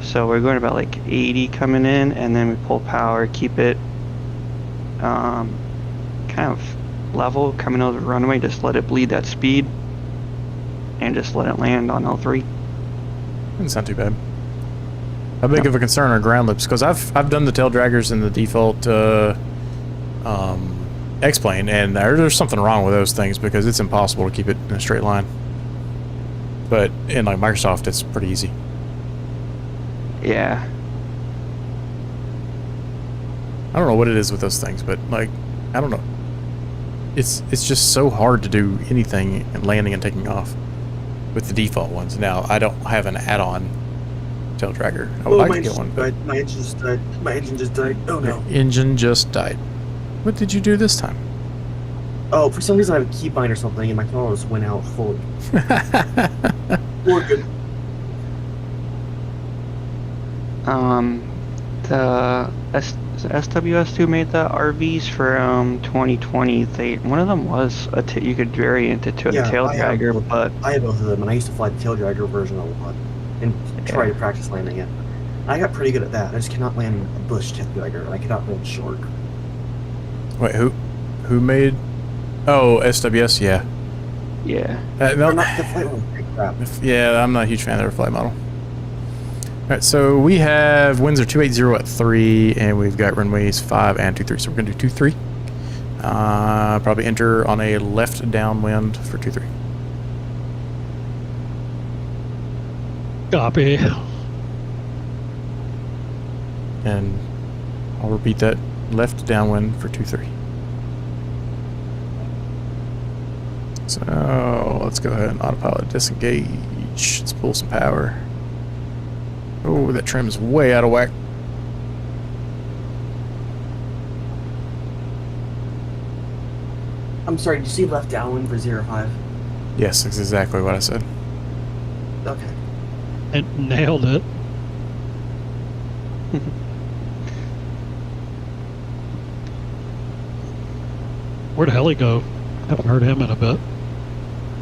So we're going about like 80 coming in, and then we pull power, keep it kind of level coming over the runway, just let it bleed that speed, and just let it land on L3. It's not too bad. How big of a concern are ground loops? Because I've done the tail draggers in the default X-plane, and there's something wrong with those things because it's impossible to keep it in a straight line. But in like Microsoft, it's pretty easy. Yeah. I don't know what it is with those things, but like, I don't know. It's just so hard to do anything and landing and taking off with the default ones. Now, I don't have an add-on tail dragger. I would like to get one. But My engine just died. My engine just died. Oh no. your engine just died. What did you do this time? Oh, for some reason I have a keybind or something, and my camera just went out fully. We're good. The SWS2 made the RVs for 2020. One of them was you could vary into to a tail dragger, but I have both of them, and I used to fly the tail dragger version a lot and try to practice landing it. I got pretty good at that. I just cannot land a bush tail dragger, and I cannot land short. Wait, who made? Oh, SWS, yeah. yeah. No, Or not, the flight one was pretty crap. yeah, I'm not a huge fan of their flight model. Alright, so we have winds are 280 at 3, and we've got runways 5 and 23, so we're going to do 23. Probably enter on a left downwind for 23. Copy. And I'll repeat that, left downwind for 23. So let's go ahead and autopilot disengage. Let's pull some power. Oh, that trim is way out of whack. I'm sorry, did you see left downwind for 05? Yes, that's exactly what I said. Okay. And nailed it. Where'd Heli go? Haven't heard him in a bit.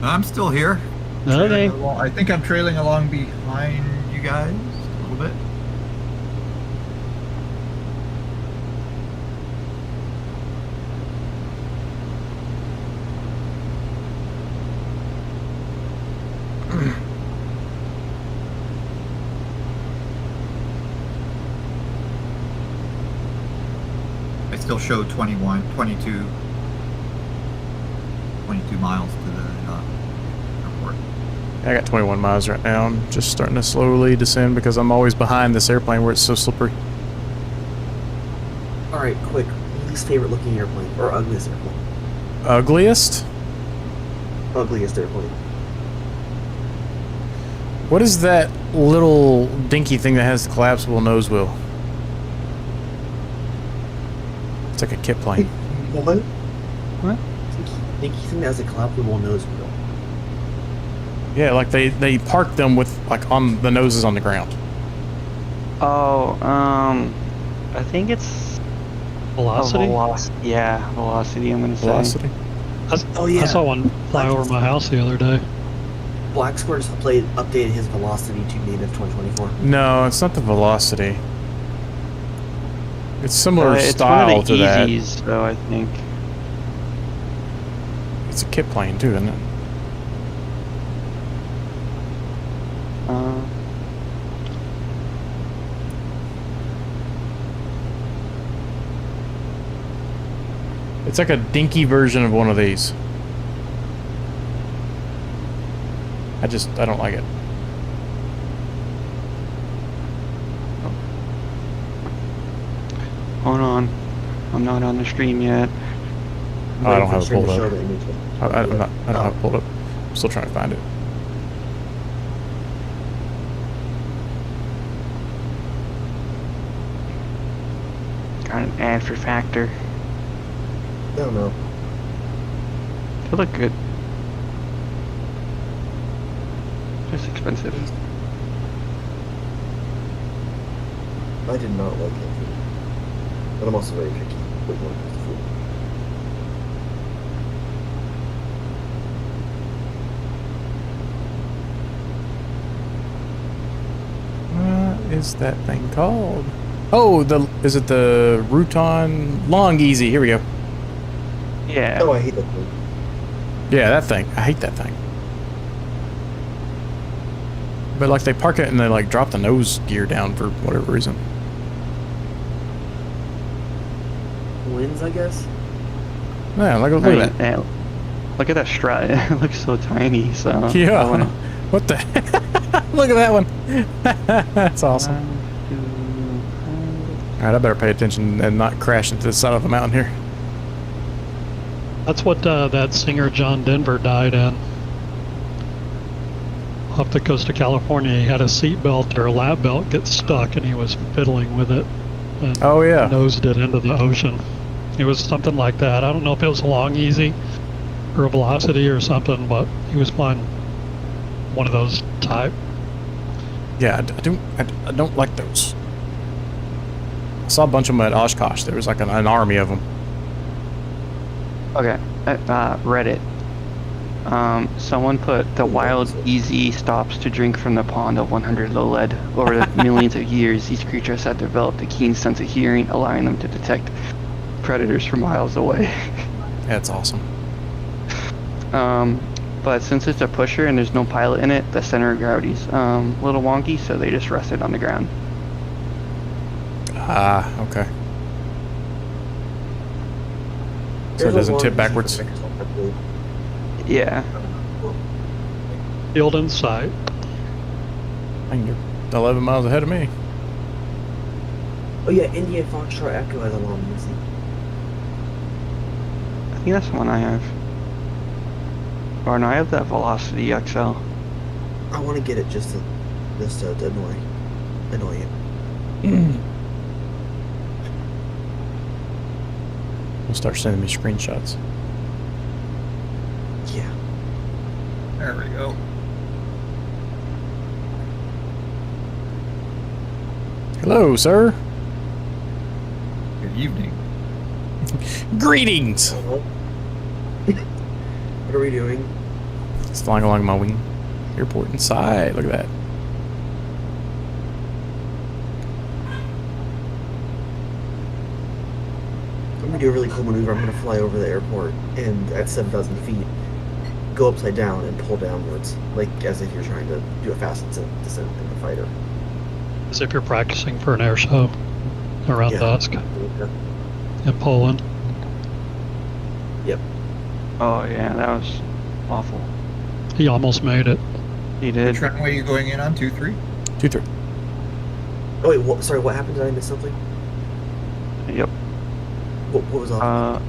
I'm still here. Okay. I think I'm trailing along behind you guys a little bit. I still show 22 miles to the airport. I got 21 miles right now. I'm just starting to slowly descend because I'm always behind this airplane where it's so slippery. Alright, quick. Least favorite looking airplane, or ugliest airplane? Ugliest? Ugliest airplane. What is that little dinky thing that has the collapsible nose wheel? It's like a kit plane. What? What? Think you think that has a collapsible nose wheel? Yeah, like they park them with like on the noses on the ground. Oh, I think it's Velocity? Yeah, velocity. I'm gonna say. Velocity. Oh, yeah. I saw one fly over my house the other day. Black Square just updated his velocity to native 2024. No, it's not the velocity. It's similar It's style one of to the that. Easies, though, I think. It's a kit plane too, isn't it? Uh, It's like a dinky version of one of these. I don't like it. hold on, I'm not on the stream yet. Oh, I don't have it pulled up. Show the image. I don't have it pulled up. I'm still trying to find it. Got an ad for Factor. I don't know. They look good. Just expensive. I did not like it. But I'm also very picky with when it comes to food. What is that thing called? Oh, is it the Rutan Long Easy? Here we go. Yeah. Oh, I hate that thing. Yeah, that thing. I hate that thing. But like they park it and they like drop the nose gear down for whatever reason. Wins, I guess? Yeah, look at that. Look at that strut. It looks so tiny. So Yeah. I wanna- What the? Look at that one. That's awesome. 1, 2, All right, I better pay attention and not crash into the side of the mountain here. That's what that singer John Denver died in. Off the coast of California, he had a seat belt or a lap belt get stuck, and he was fiddling with it. And Oh yeah. nosed it into the ocean. It was something like that. I don't know if it was a long easy or a velocity or something, but he was flying one of those type. Yeah, I don't like those. I saw a bunch of them at Oshkosh. There was like an army of them. Okay, Reddit. Someone put the wild, easy stops to drink from the pond of 100 low lead. Over the millions of years, these creatures have developed a keen sense of hearing, allowing them to detect predators from miles away. That's awesome. But since it's a pusher and there's no pilot in it, the center of gravity's a little wonky, so they just rested on the ground. Ah, okay. So it doesn't tip backwards. Yeah. Field in sight. Dang, you're 11 miles ahead of me. Oh yeah, Indian Foxtrot Echo has a long music. I think that's the one I have. Or no, I have that Velocity XL. I want to get it just to annoy you. We'll start sending me screenshots. Yeah. There we go. Hello, sir. Good evening. Greetings. What are we doing? It's flying along my wing. Airport inside. Look at that. I'm gonna do a really cool maneuver. I'm gonna fly over the airport and at 7,000 feet, go upside down and pull downwards, like as if you're trying to do a fast descent in the fighter. As if you're practicing for an air show around Yeah. dusk in Poland. Yep. Oh yeah, that was awful. He almost made it. He did. Which runway are you going in on? 23? 2-3. Oh wait, sorry. What happened? Did I miss something? Yep. What was off?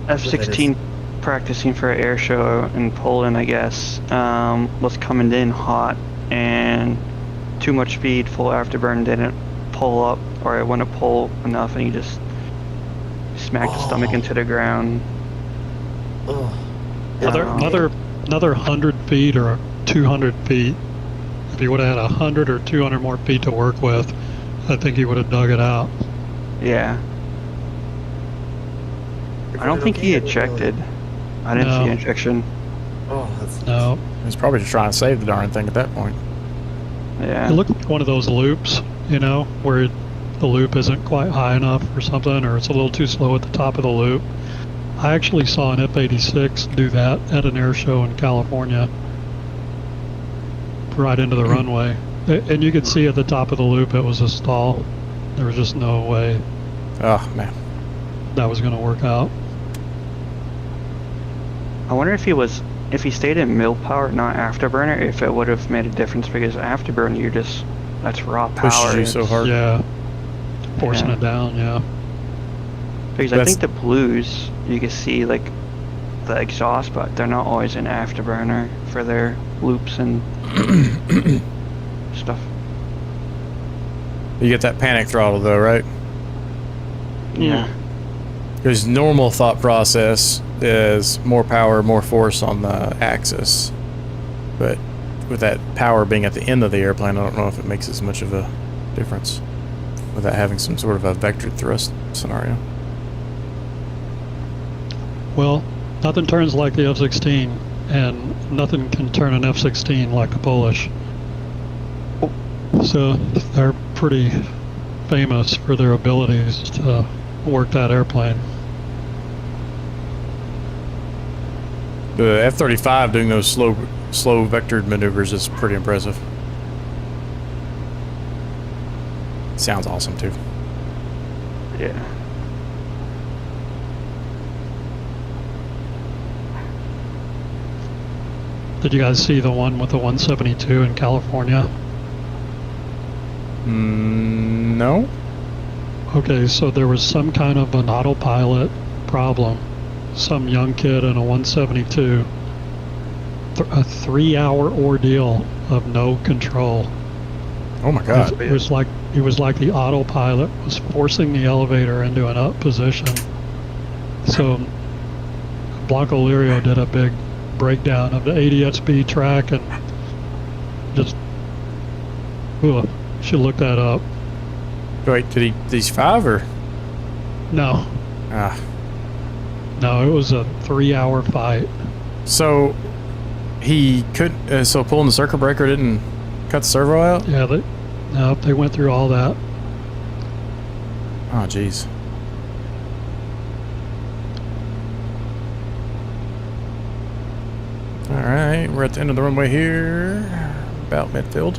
F-16 practicing for an air show in Poland, I guess, was coming in hot and too much speed, full afterburn, didn't pull up, or it wouldn't pull enough, and he just smacked his stomach into the ground. Oh. Another 100 feet or 200 feet. If he would have had 100 or 200 more feet to work with, I think he would have dug it out. Yeah. I don't think he ejected. I didn't see No. ejection. Oh, that's No, He's probably just trying to save the darn thing at that point. Yeah. it looked like one of those loops, you know, where the loop isn't quite high enough or something, or it's a little too slow at the top of the loop. I actually saw an F-86 do that at an air show in California, right into the runway. And you could see at the top of the loop it was a stall. There was just no way Oh, man. that was going to work out. I wonder if he stayed in mill power, not afterburner, if it would have made a difference, because afterburner, that's raw power. Pushes you so hard. Yeah, forcing Yeah. it down, yeah. Because I That's- think the blues, you can see like the exhaust, but they're not always in afterburner for their loops and stuff. You get that panic throttle though, right? Yeah. Because normal thought process is more power, more force on the axis. But with that power being at the end of the airplane, I don't know if it makes as much of a difference without having some sort of a vectored thrust scenario. Well, nothing turns like the F-16, and nothing can turn an F-16 like the Polish. So they're pretty famous for their abilities to work that airplane. The F-35 doing those slow vectored maneuvers is pretty impressive. Sounds awesome too. Yeah. Did you guys see the one with the 172 in California? No. Okay, so there was some kind of an autopilot problem. Some young kid in a 172. A 3-hour ordeal of no control. Oh my god. It was like the autopilot was forcing the elevator into an up position. So Blanco Lirio did a big breakdown of the ADSB track and just should look that up. Wait, did he survive or? No, Ah. it was a 3-hour fight. So he couldn't. So pulling the circuit breaker didn't cut the servo out. Yeah, they went through all that. Oh jeez. All right, we're at the end of the runway here, about midfield.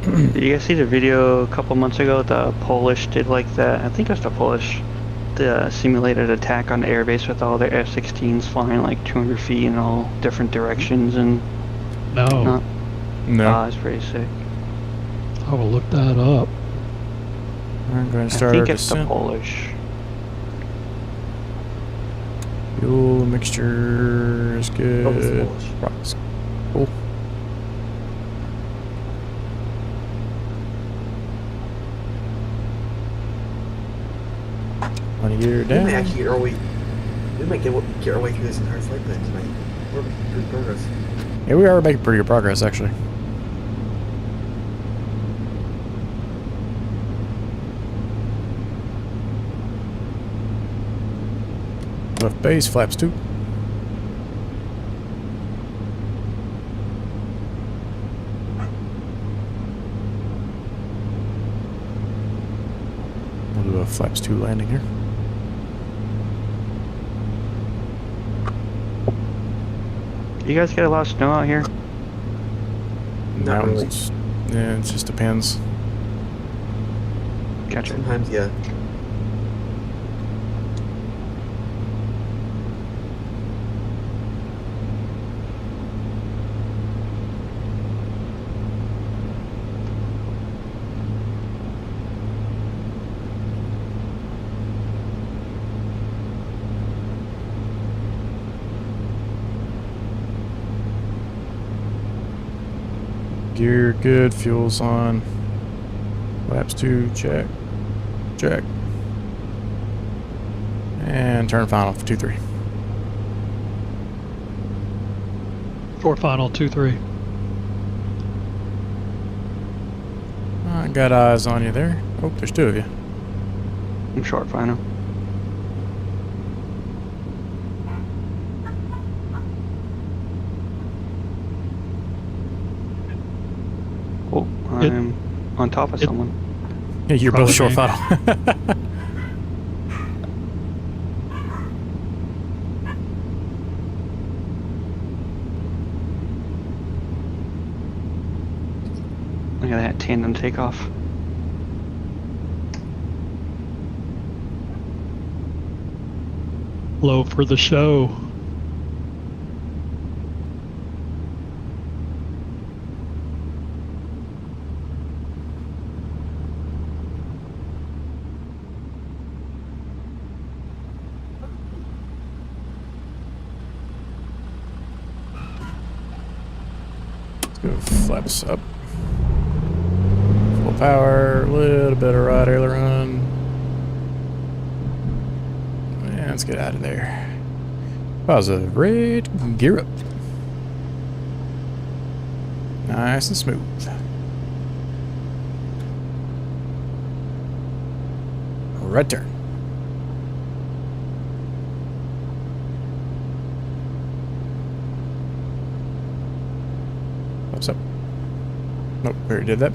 Did you guys see the video a couple months ago? The Polish did like that. I think it was the Polish. The simulated attack on the airbase with all their F-16s flying like 200 feet in all different directions and No, not. No. It's pretty sick. I will look that up. I'm going to I start think our it's the descent. Polish. Fuel mixture is good. Oh, it's Polish. Rocks. Cool. On a year We down. might actually get our way. We might get our way through this entire flight plan tonight. We're making good progress. Yeah, we are making pretty good progress actually. Left base, flaps 2. We'll do a flaps 2 landing here. You guys get a lot of snow out here? Not really. Mountains. Yeah, it just depends. Gotcha. Sometimes, yeah. Gear good, fuel's on. Flaps 2, check. Check. And turn final for 2-3. For final 2-3. I got eyes on you there. Oh, there's 2 of you. I'm short final. Oh, I'm on top of someone. Yeah, you're both short Probably. final. Look at that tandem takeoff. Low for the show. Let's go flaps up. Full power, a little bit of right aileron. And let's get out of there. Positive red, gear up. Nice and smooth. Right turn. What's up? Nope, we already did that.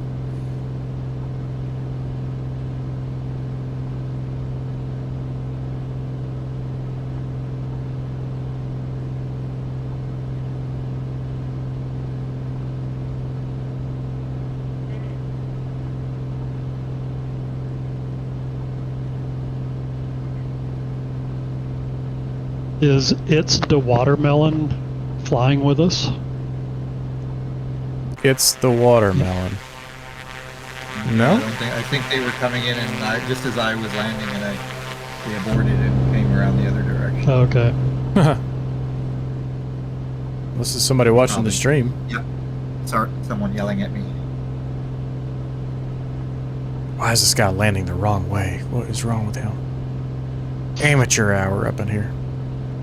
Is It's the Watermelon flying with us? It's the watermelon. No? I think they were coming in, and just as I was landing, and they aborted and came around the other direction. Okay. This is somebody watching the Probably. stream. Yep. Sorry, someone yelling at me. Why is this guy landing the wrong way? What is wrong with him? Amateur hour up in here.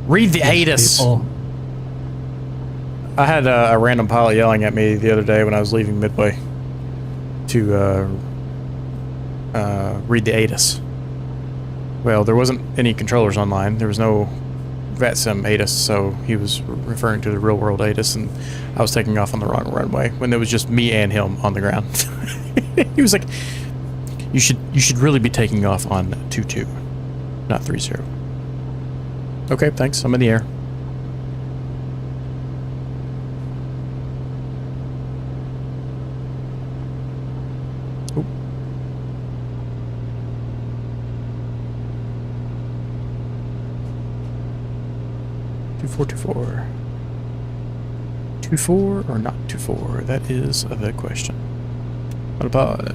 Read the ATIS. People. I had a random pilot yelling at me the other day when I was leaving Midway to read the ATIS. Well, there wasn't any controllers online. There was no VATSIM ATIS, so he was referring to the real world ATIS, and I was taking off on the wrong runway when there was just me and him on the ground. He was like, "You should really be taking off on 22, not 30." Okay, thanks. I'm in the air. Oop. Two four 24 or not 24? That is the question. What about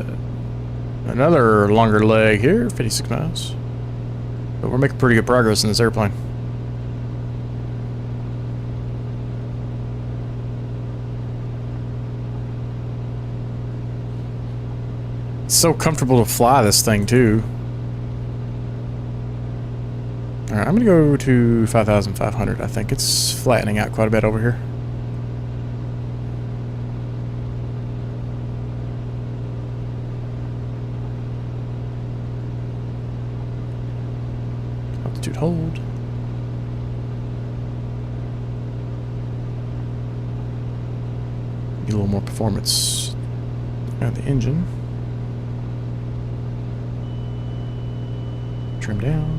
another longer leg here? 56 miles. But we're making pretty good progress in this airplane. It's so comfortable to fly this thing too. Alright, I'm gonna go to 5,500. I think it's flattening out quite a bit over here. Altitude hold. Get a little more performance out of the engine. Trim down.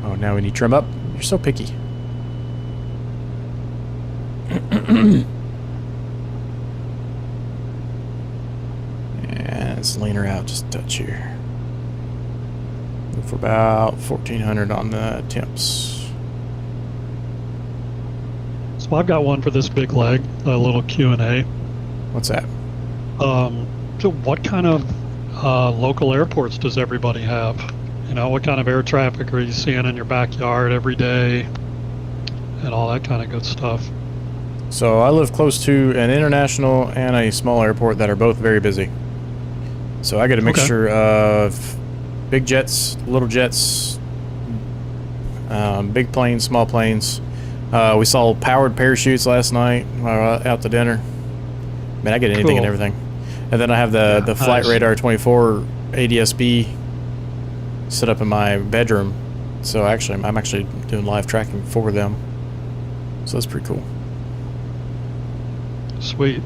Oh, now we need trim up. You're so picky. And let's lean her out just a touch here. Move for about 1,400 on the temps. So I've got one for this big leg, a little Q&A. What's that? So what kind of local airports does everybody have? You know, what kind of air traffic are you seeing in your backyard every day? And all that kind of good stuff. So I live close to an international and a small airport that are both very busy. So I get a mixture of big jets, little jets, big planes, small planes. We saw powered parachutes last night while out to dinner. Man, I get anything and Cool. everything. And then I have the Flight nice. Radar 24 ADS-B set up in my bedroom. So I'm actually doing live tracking for them. So that's pretty cool. Sweet.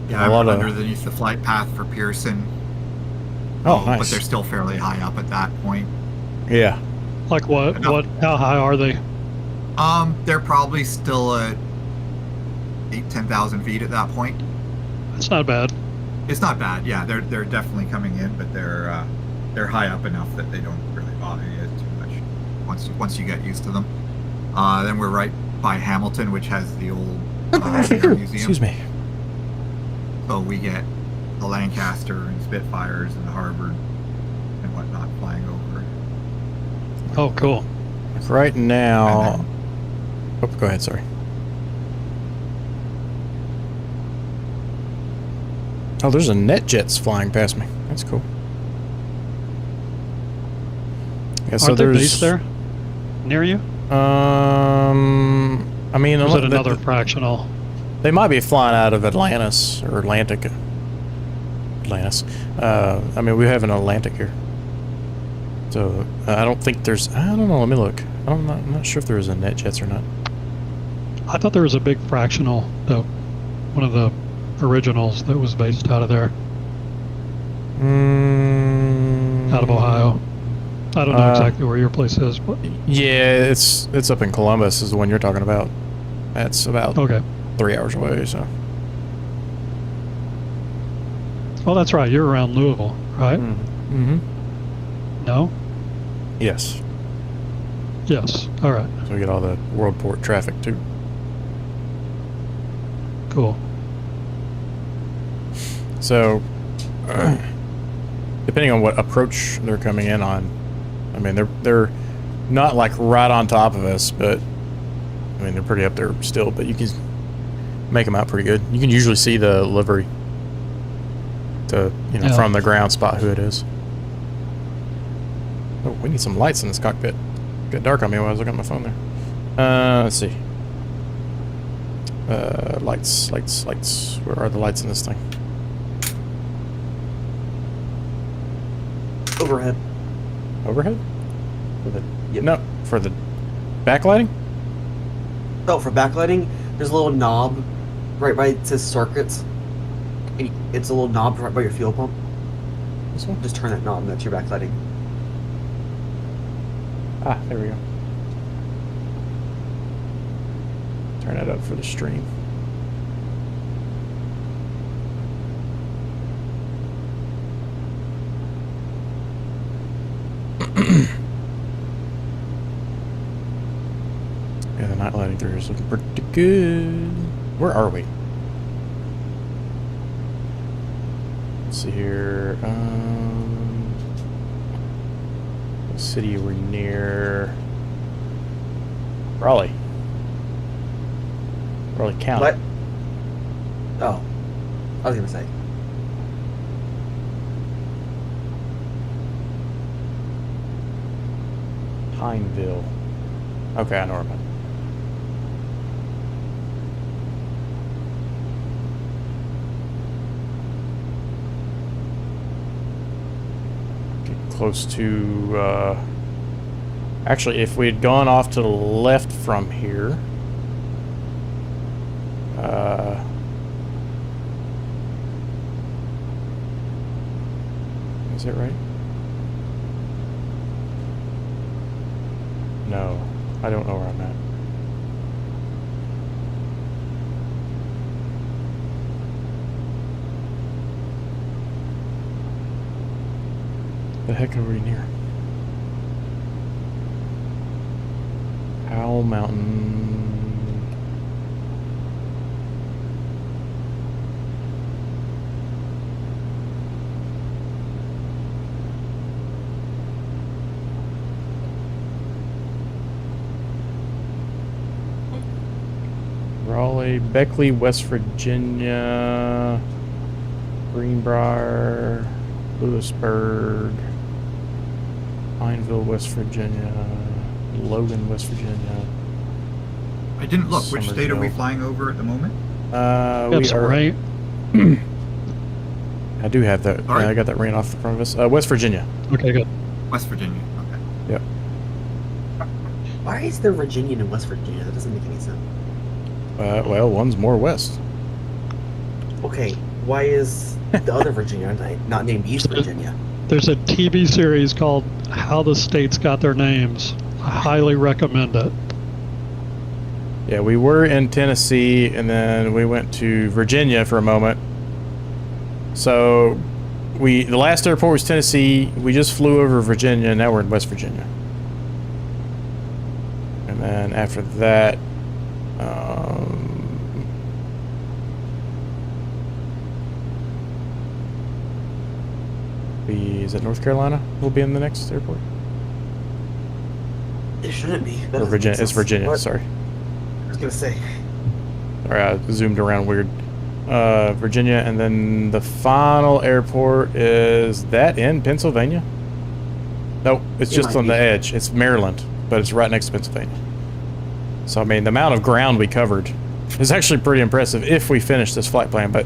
Yeah, A lot I'm of- underneath the flight path for Pearson. Oh, But nice. they're still fairly high up at that point. Yeah. Like what? Enough. How high are they? They're probably still at 10,000 feet at that point. That's not bad. It's not bad. Yeah, they're definitely coming in, but they're high up enough that they don't really bother you too much once you get used to them. Then we're right by Hamilton, which has the old air museum. Excuse me. So we get the Lancaster and Spitfires and the Harvard and whatnot flying over. Oh, cool. Right now. Oh, go ahead. Sorry. Oh, there's a NetJets flying past me. That's cool. Yeah, so Aren't they there's based there? Near you? I mean, Or is it unless- another fractional? they might be flying out of Atlantis or Atlantic. Atlantis. I mean, we have an Atlantic here. So I don't think there's. I don't know. Let me look. I'm not sure if there's a NetJets or not. I thought there was a big fractional, though. One of the originals that was based out of there, out of Ohio. I don't know exactly where your place is, but Yeah, it's up in Columbus is the one you're talking about. That's about okay. 3 hours away, so. Well, that's right. You're around Louisville, right? Mm-hmm. No? Yes. Yes. All right. So we get all the world port traffic too. Cool. So, depending on what approach they're coming in on, I mean, they're not like right on top of us, but I mean, they're pretty up there still, but you can make them out pretty good. You can usually see the livery to, you know, Yeah. from the ground spot who it is. Oh, we need some lights in this cockpit. Got dark on me while I was looking at my phone there. Let's see. Lights. Where are the lights in this thing? Overhead. Overhead? For the, Yep. No, for the backlighting? Oh, for backlighting, there's a little knob right by it says circuits. And it's a little knob right by your fuel pump. This one? Just turn that knob and that's your backlighting. Ah, there we go. Turn that up for the stream. Yeah, the night lighting through here is looking pretty good. Where are we? Let's see here. What city are we near? Raleigh. Raleigh County. What? Oh. I was gonna say. Pineville. Okay, I know where I'm at. Get close to, actually, if we had gone off to the left from here, is it right? No, I don't know where I'm at. The heck are we near? Powell Mountain. Raleigh, Beckley, West Virginia, Greenbrier, Lewisburg, Pineville, West Virginia, Logan, West Virginia. I didn't look. Which state are we Somerville. flying over at the moment? Got We some are. rain. I do have that. Sorry? I got that rain off the front of us. West Virginia. Okay, good. West Virginia. Okay. Yep. Why is there Virginia and West Virginia? That doesn't make any sense. Well, one's more west. Okay, why is the other Virginia not named East Virginia? There's a TV series called How the States Got Their Names. I highly recommend it. Yeah, we were in Tennessee, and then we went to Virginia for a moment. So, the last airport was Tennessee. We just flew over Virginia, and now we're in West Virginia. And then after that, is it North Carolina? We'll be in the next airport. It shouldn't be. That Or doesn't Virginia. make It's sense. Virginia. What? Sorry. I was gonna say. Sorry, I zoomed around weird. Virginia, and then the final airport is that in Pennsylvania? No, it's It just might on be. the edge. It's Maryland, but it's right next to Pennsylvania. So I mean, the amount of ground we covered is actually pretty impressive if we finish this flight plan. But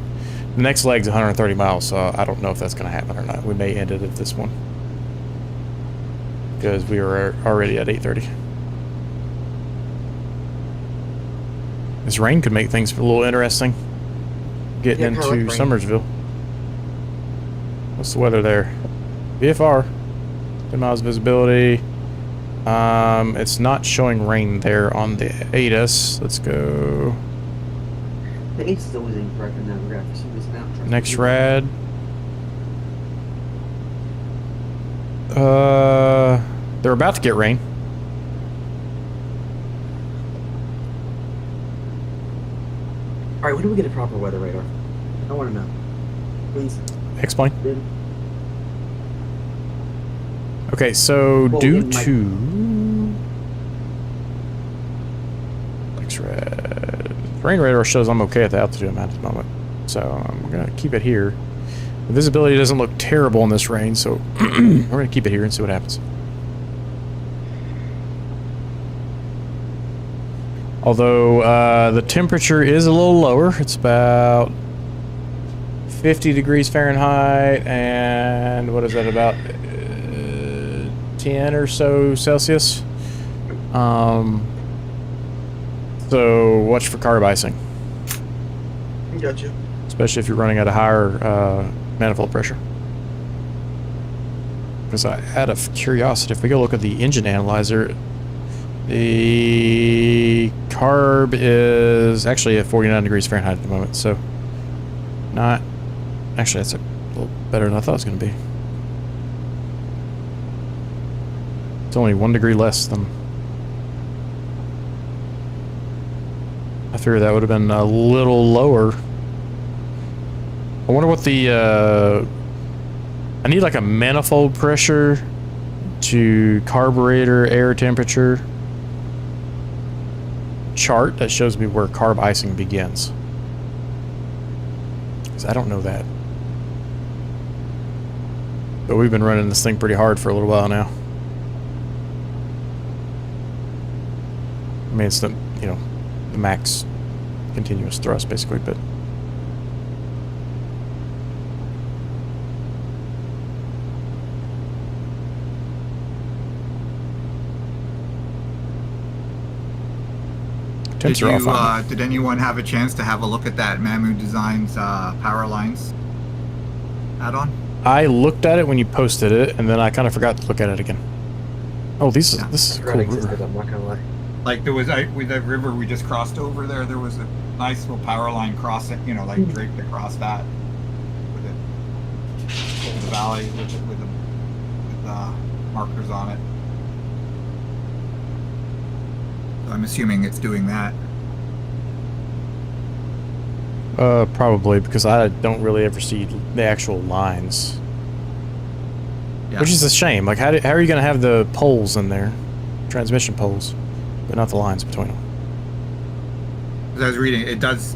the next leg's 130 miles, so I don't know if that's going to happen or not. We may end it at this one because we were already at 8:30. This rain could make things a little interesting. Getting Yeah, kinda like into rain. Summersville. What's the weather there? VFR. 10 miles visibility. It's not showing rain there on the ATIS. Let's go. The ACE is always incorrect in that graph. For some reason, now I'm trying to Next do rad. They're about to get rain. All right, when do we get a proper weather radar? I want to know. Please. Explain. Dude. Okay, so Well, due it might- to next rad, rain radar shows I'm okay at the altitude I'm at the moment, so I'm gonna keep it here. The visibility doesn't look terrible in this rain, so we're gonna keep it here and see what happens. Although the temperature is a little lower, it's about 50 degrees Fahrenheit, and what is that, about 10 or so Celsius. So watch for carb icing, Gotcha. especially if you're running at a higher manifold pressure. Because out of curiosity, if we go look at the engine analyzer, the carb is actually at 49 degrees Fahrenheit at the moment, so not... Actually, that's a little better than I thought it was going to be. It's only 1 degree less than... I figured that would have been a little lower. I wonder what the... I need like a manifold pressure to carburetor air temperature chart that shows me where carb icing begins. Because I don't know that. But we've been running this thing pretty hard for a little while now. I mean, it's the, you know, the max continuous thrust basically, but temps Did are you? off on me. Did anyone have a chance to have a look at that Mamu Designs power lines add-on? I looked at it when you posted it, and then I kind of forgot to look at it again. Oh, this is Yeah, this is a I forgot cool it existed, river. I'm not gonna lie. Like there was with the river we just crossed over there. There was a nice little power line crossing, you know, like draped across that with it over the valley with markers on it. So I'm assuming it's doing that. Probably because I don't really ever see the actual lines, Yeah. which is a shame. Like, how are you going to have the poles in there, transmission poles, but not the lines between them? As I was reading, it does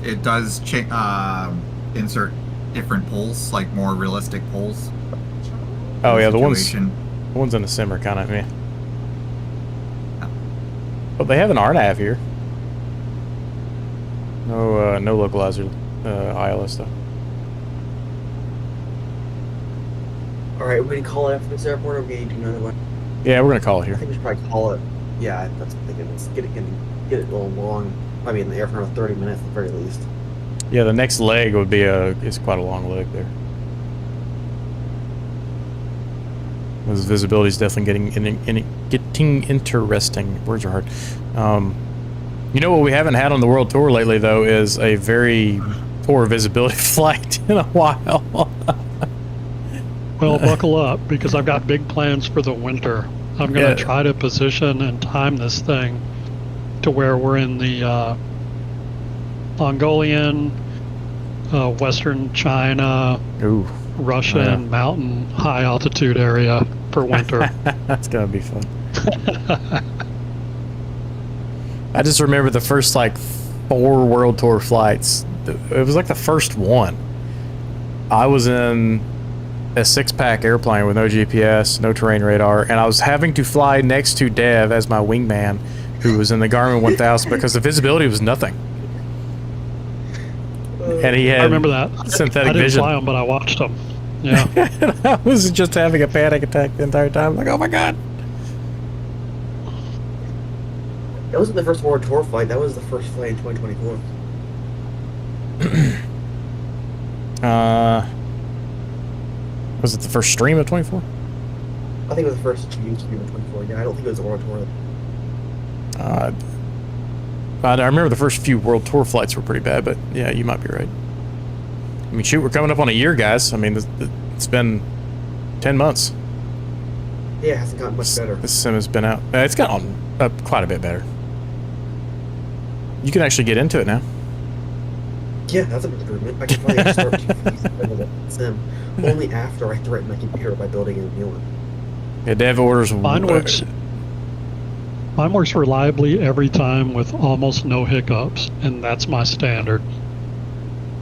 insert different poles, like more realistic poles. Oh yeah, the ones Situation. in the sim are kind of meh. But they have an RNAV here. No, no localizer ILS though. All right, we can call it after this airport, or we can do another one. Yeah, we're gonna call it I here. think we should probably call it. Yeah, that's what I'm thinking. Let's get it a little long. I mean, in the air for another 30 minutes at the very least. Yeah, the next leg would be is quite a long leg there. This visibility is definitely getting interesting. Words are hard. You know what we haven't had on the world tour lately though is a very poor visibility flight in a while. Well, buckle up because I've got big plans for the winter. I'm going to Yeah. try to position and time this thing to where we're in the Mongolian, Western China, Ooh, Russian Yeah. mountain high altitude area for winter. that's gonna be fun. I just remember the first like 4 world tour flights. It was like the first one. I was in a 6-pack airplane with no GPS, no terrain radar, and I was having to fly next to Dev as my wingman, who was in the Garmin 1000 because the visibility was nothing. And he had I remember that. synthetic I didn't vision. fly them, but I watched them. Yeah. I was just having a panic attack the entire time. Like, oh my god. That wasn't the first World Tour flight. That was the first flight in 2024. Was it the first stream of 24? I think it was the first GHQ in 24. Yeah, I don't think it was a World Tour. I remember the first few World Tour flights were pretty bad, but yeah, you might be right. I mean, shoot, we're coming up on a year, guys. I mean, it's been 10 months. Yeah, it hasn't gotten much better. This sim has been out. It's gotten quite a bit better. You can actually get into it now. Yeah, that's an improvement. I can finally start to use the sim only after I threaten my computer by building a new one. Yeah, Dev orders. Mine works. Mine works reliably every time with almost no hiccups, and that's my standard.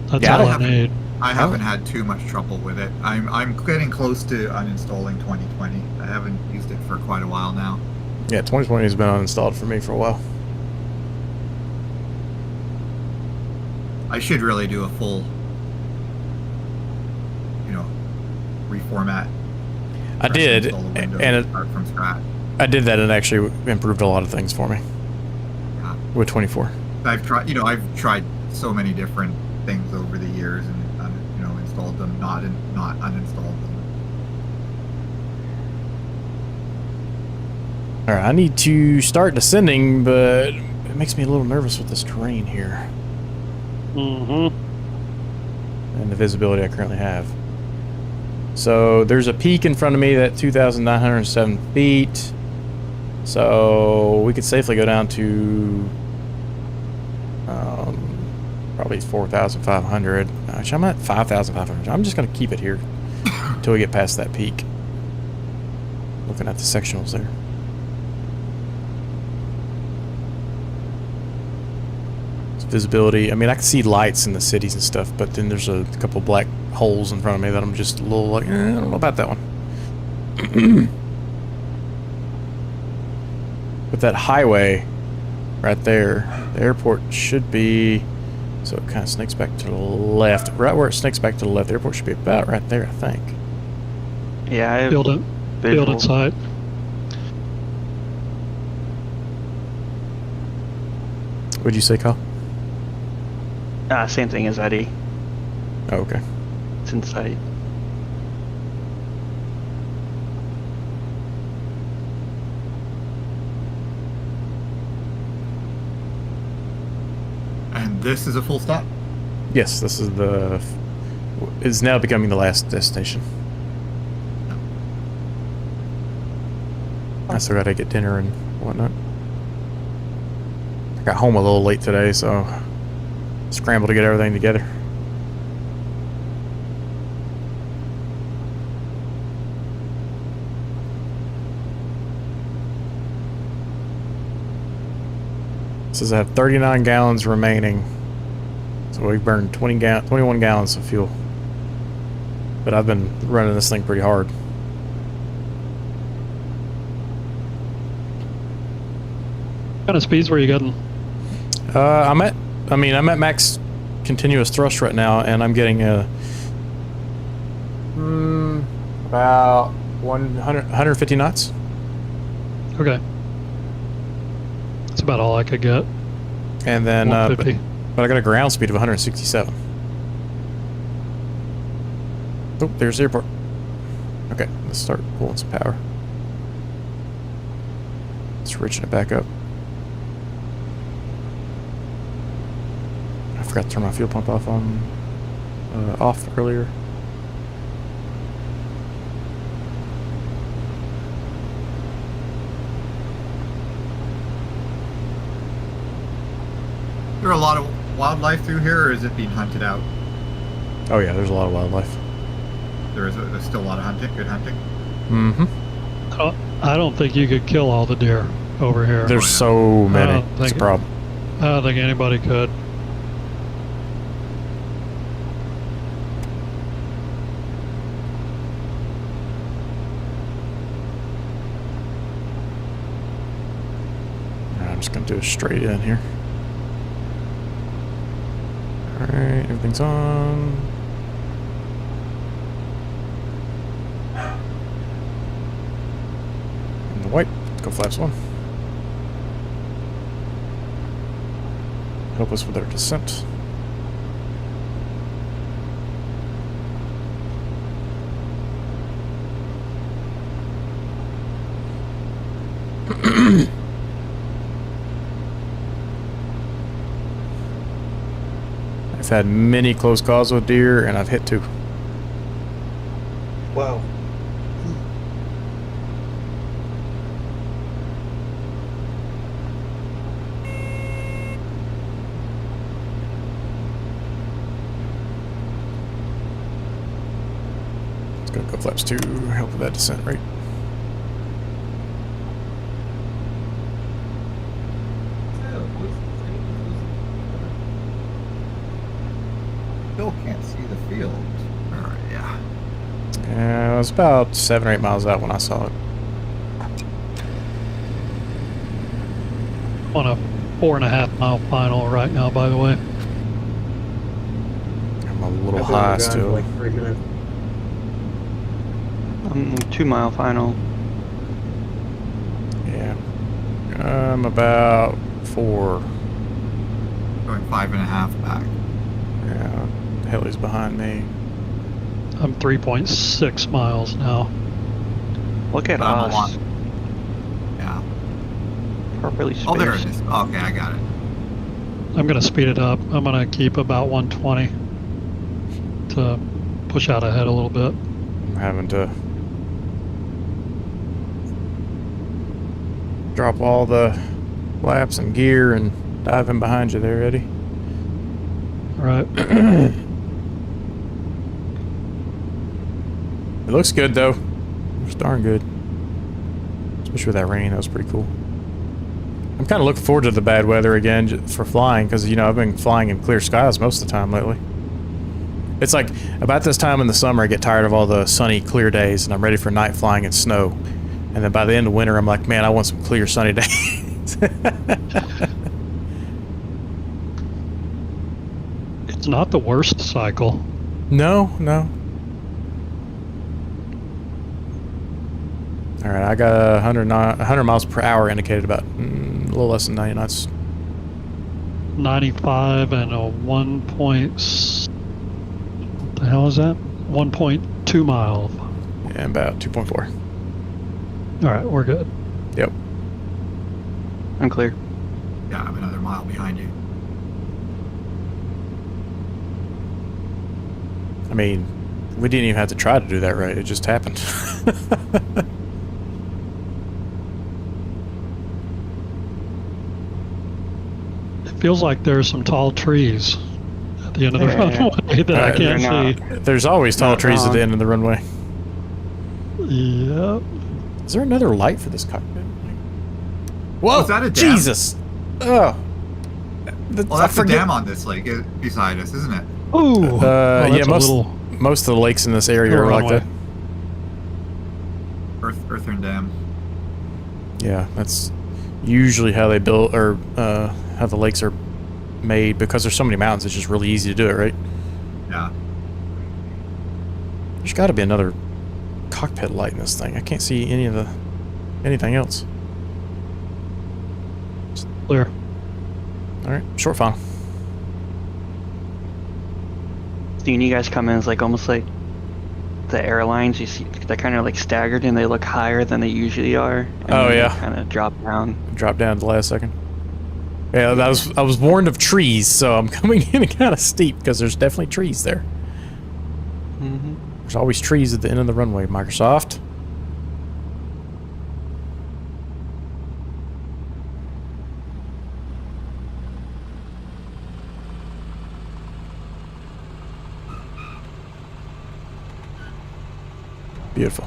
That's Yeah, all I need. I haven't had too much trouble with it. I'm getting close to uninstalling 2020. I haven't used it for quite a while now. Yeah, 2020 has been uninstalled for me for a while. I should really do a full, reformat. I did, Install the Windows and start from scratch. I did that and actually improved a lot of things for me Yeah. with 24. I've tried so many different things over the years, and installed them, not uninstalled them. All right, I need to start descending, but it makes me a little nervous with this terrain here Mm-hmm. and the visibility I currently have. So there's a peak in front of me at 2,907 feet. So we could safely go down to probably 4,500. Actually, I'm at 5,500. I'm just going to keep it here until we get past that peak. Looking at the sectionals there. It's visibility. I mean, I can see lights in the cities and stuff, but then there's a couple black holes in front of me that I'm just a little like, I don't know about that one. With that highway right there, the airport should be, so it kind of snakes back to the left. Right where it snakes back to the left, the airport should be about right there, I think. Yeah, I Build it. Build it site. What'd you say, Kyle? Same thing as Eddie. Oh, okay. It's in sight. And this is a full stop. Yes, this is is now becoming the last destination. I still gotta get dinner and whatnot. I got home a little late today, so scrambled to get everything together. It says I have 39 gallons remaining. So we burned 21 gallons of fuel. But I've been running this thing pretty hard. What kind of speeds were you getting? I'm at max continuous thrust right now, and I'm getting about 150 knots. Okay. That's about all I could get. And then, but 150. I got a ground speed of 167. Oh, there's the airport. Okay, let's start pulling some power. Switching it back up. I forgot to turn my fuel pump off earlier. Is there a lot of wildlife through here, or is it being hunted out? Oh yeah, there's a lot of wildlife. There's still a lot of hunting, good hunting. Mm-hmm. I don't think you could kill all the deer over here. There's so many. don't That's a think- problem. I don't think anybody could. I'm just gonna do it straight in here. Alright, everything's on. And the white, go flaps one. Help us with our descent. I've had many close calls with deer, and I've hit 2. Wow. Let's go flaps 2, help with that descent rate. Still can't see the field. Yeah. Yeah, it was about 7 or 8 miles out when I saw it. On a 4.5 mile final right now, by the way. I'm a little I've been high on the ground for still. like 3 minutes. 2 mile final. Yeah. I'm about 4. Going 5.5 back. Yeah. Heli's behind me. I'm 3.6 miles now. Look at But I'm a lot. us. Yeah. Properly spaced. Oh, there it is. Okay, I got it. I'm going to speed it up. I'm going to keep about 120 to push out ahead a little bit. I'm having to drop all the flaps and gear and dive in behind you there, Eddie. All right. It looks good though. It's darn good. Especially with that rain, that was pretty cool. I'm kind of looking forward to the bad weather again for flying because, you know, I've been flying in clear skies most of the time lately. It's like about this time in the summer I get tired of all the sunny, clear days and I'm ready for night flying and snow. And then by the end of winter, I'm like, man, I want some clear, sunny days. It's not the worst cycle. No, no. All right, I got 100 miles per hour indicated about a little less than 90 knots. 95 and a 1 point... What the hell is that? 1.2 mile. Yeah, about 2.4. All right, we're good. Yep. I'm clear. Yeah, I'm another mile behind you. I mean, we didn't even have to try to do that right. It just happened. It feels like there's some tall trees at the end of the Yeah. runway that I They're can't see. not. There's always tall Not trees at wrong. the end of the runway. Yep. Is there another light for this cockpit? Whoa! is that a dam? Jesus! Oh. Well, that's the dam on this lake beside us, isn't it? Ooh. Yeah, that's a little most of the lakes in this area little are like runway. that. Earthern Dam. Yeah, that's usually how they build, or how the lakes are made, because there's so many mountains, it's just really easy to do it, right? Yeah. There's got to be another cockpit light in this thing. I can't see anything else. clear. All right, short final. Seeing you guys come in is like almost like the airlines. You see, they're kind of like staggered and they look higher than they usually are. And Oh, then yeah. they kind of drop down. Drop down at the last second. Yeah, I was warned of trees, so I'm coming in kind of steep because there's definitely trees there. Mm-hmm. There's always trees at the end of the runway, Microsoft. Beautiful.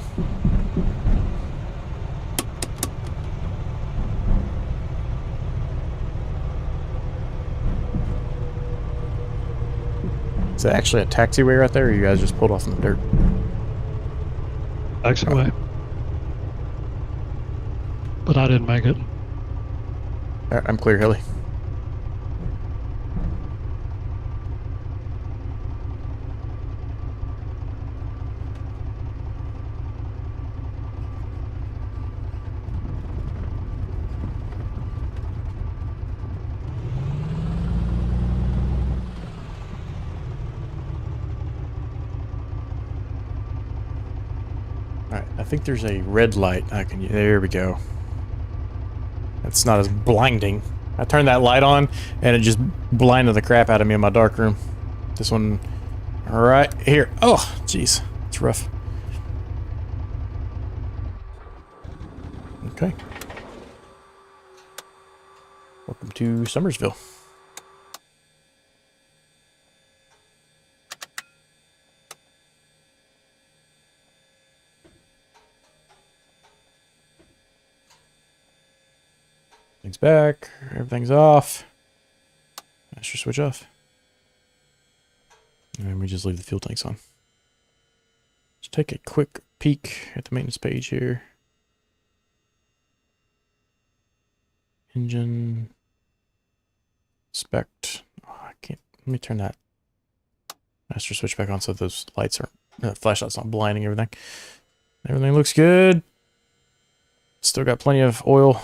Is it actually a taxiway right there, or you guys just pulled off in the dirt? Taxiway. But I didn't make it. All right, I'm clear, Hilly. Alright, I think there's a red light I can... There we go. It's not as blinding. I turned that light on, and it just blinded the crap out of me in my dark room. This one, right here. Oh, jeez. It's rough. Okay. Welcome to Summersville. Everything's back. Everything's off. Master switch off. And we just leave the fuel tanks on. Let's take a quick peek at the maintenance page here. Engine. Inspect. Oh, I can't. Let me turn that master switch back on so those lights are, flashlight's not blinding everything. Everything looks good. Still got plenty of oil.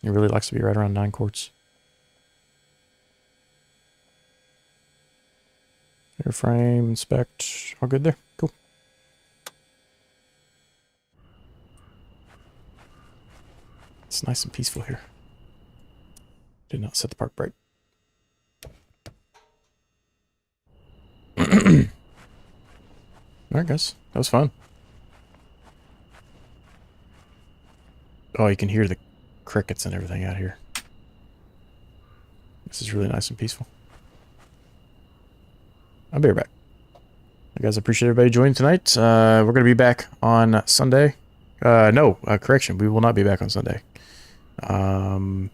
It really likes to be right around 9 quarts. Airframe, inspect, all good there. Cool. It's nice and peaceful here. Did not set the park brake. Alright guys, that was fun. Oh, you can hear the crickets and everything out here. This is really nice and peaceful. I'll be right back. I guys, appreciate everybody joining tonight. We're going to be back on Sunday. Correction. We will not be back on Sunday. Let me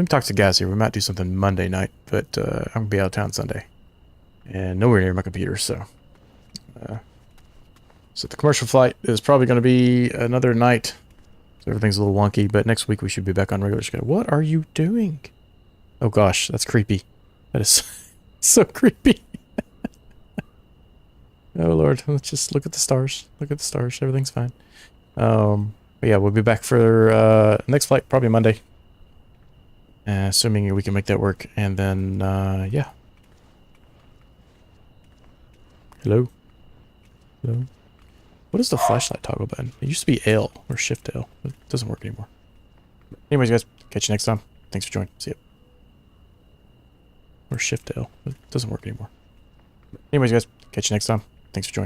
talk to guys here. We might do something Monday night, but I'm going to be out of town Sunday. And nowhere near my computer, so... so the commercial flight is probably going to be another night. So everything's a little wonky, but next week we should be back on regular schedule. What are you doing? Oh gosh, that's creepy. That is so creepy. Oh lord, let's just look at the stars. Look at the stars. Everything's fine. But yeah, we'll be back for next flight, probably Monday. Assuming we can make that work. And then, yeah. Hello? Hello? What is the flashlight toggle button? It used to be L or Shift L. It doesn't work anymore. Anyways, guys, catch you next time. Thanks for joining. See ya. Or Shift L. It doesn't work anymore. Anyways, guys, catch you next time. Thanks for joining.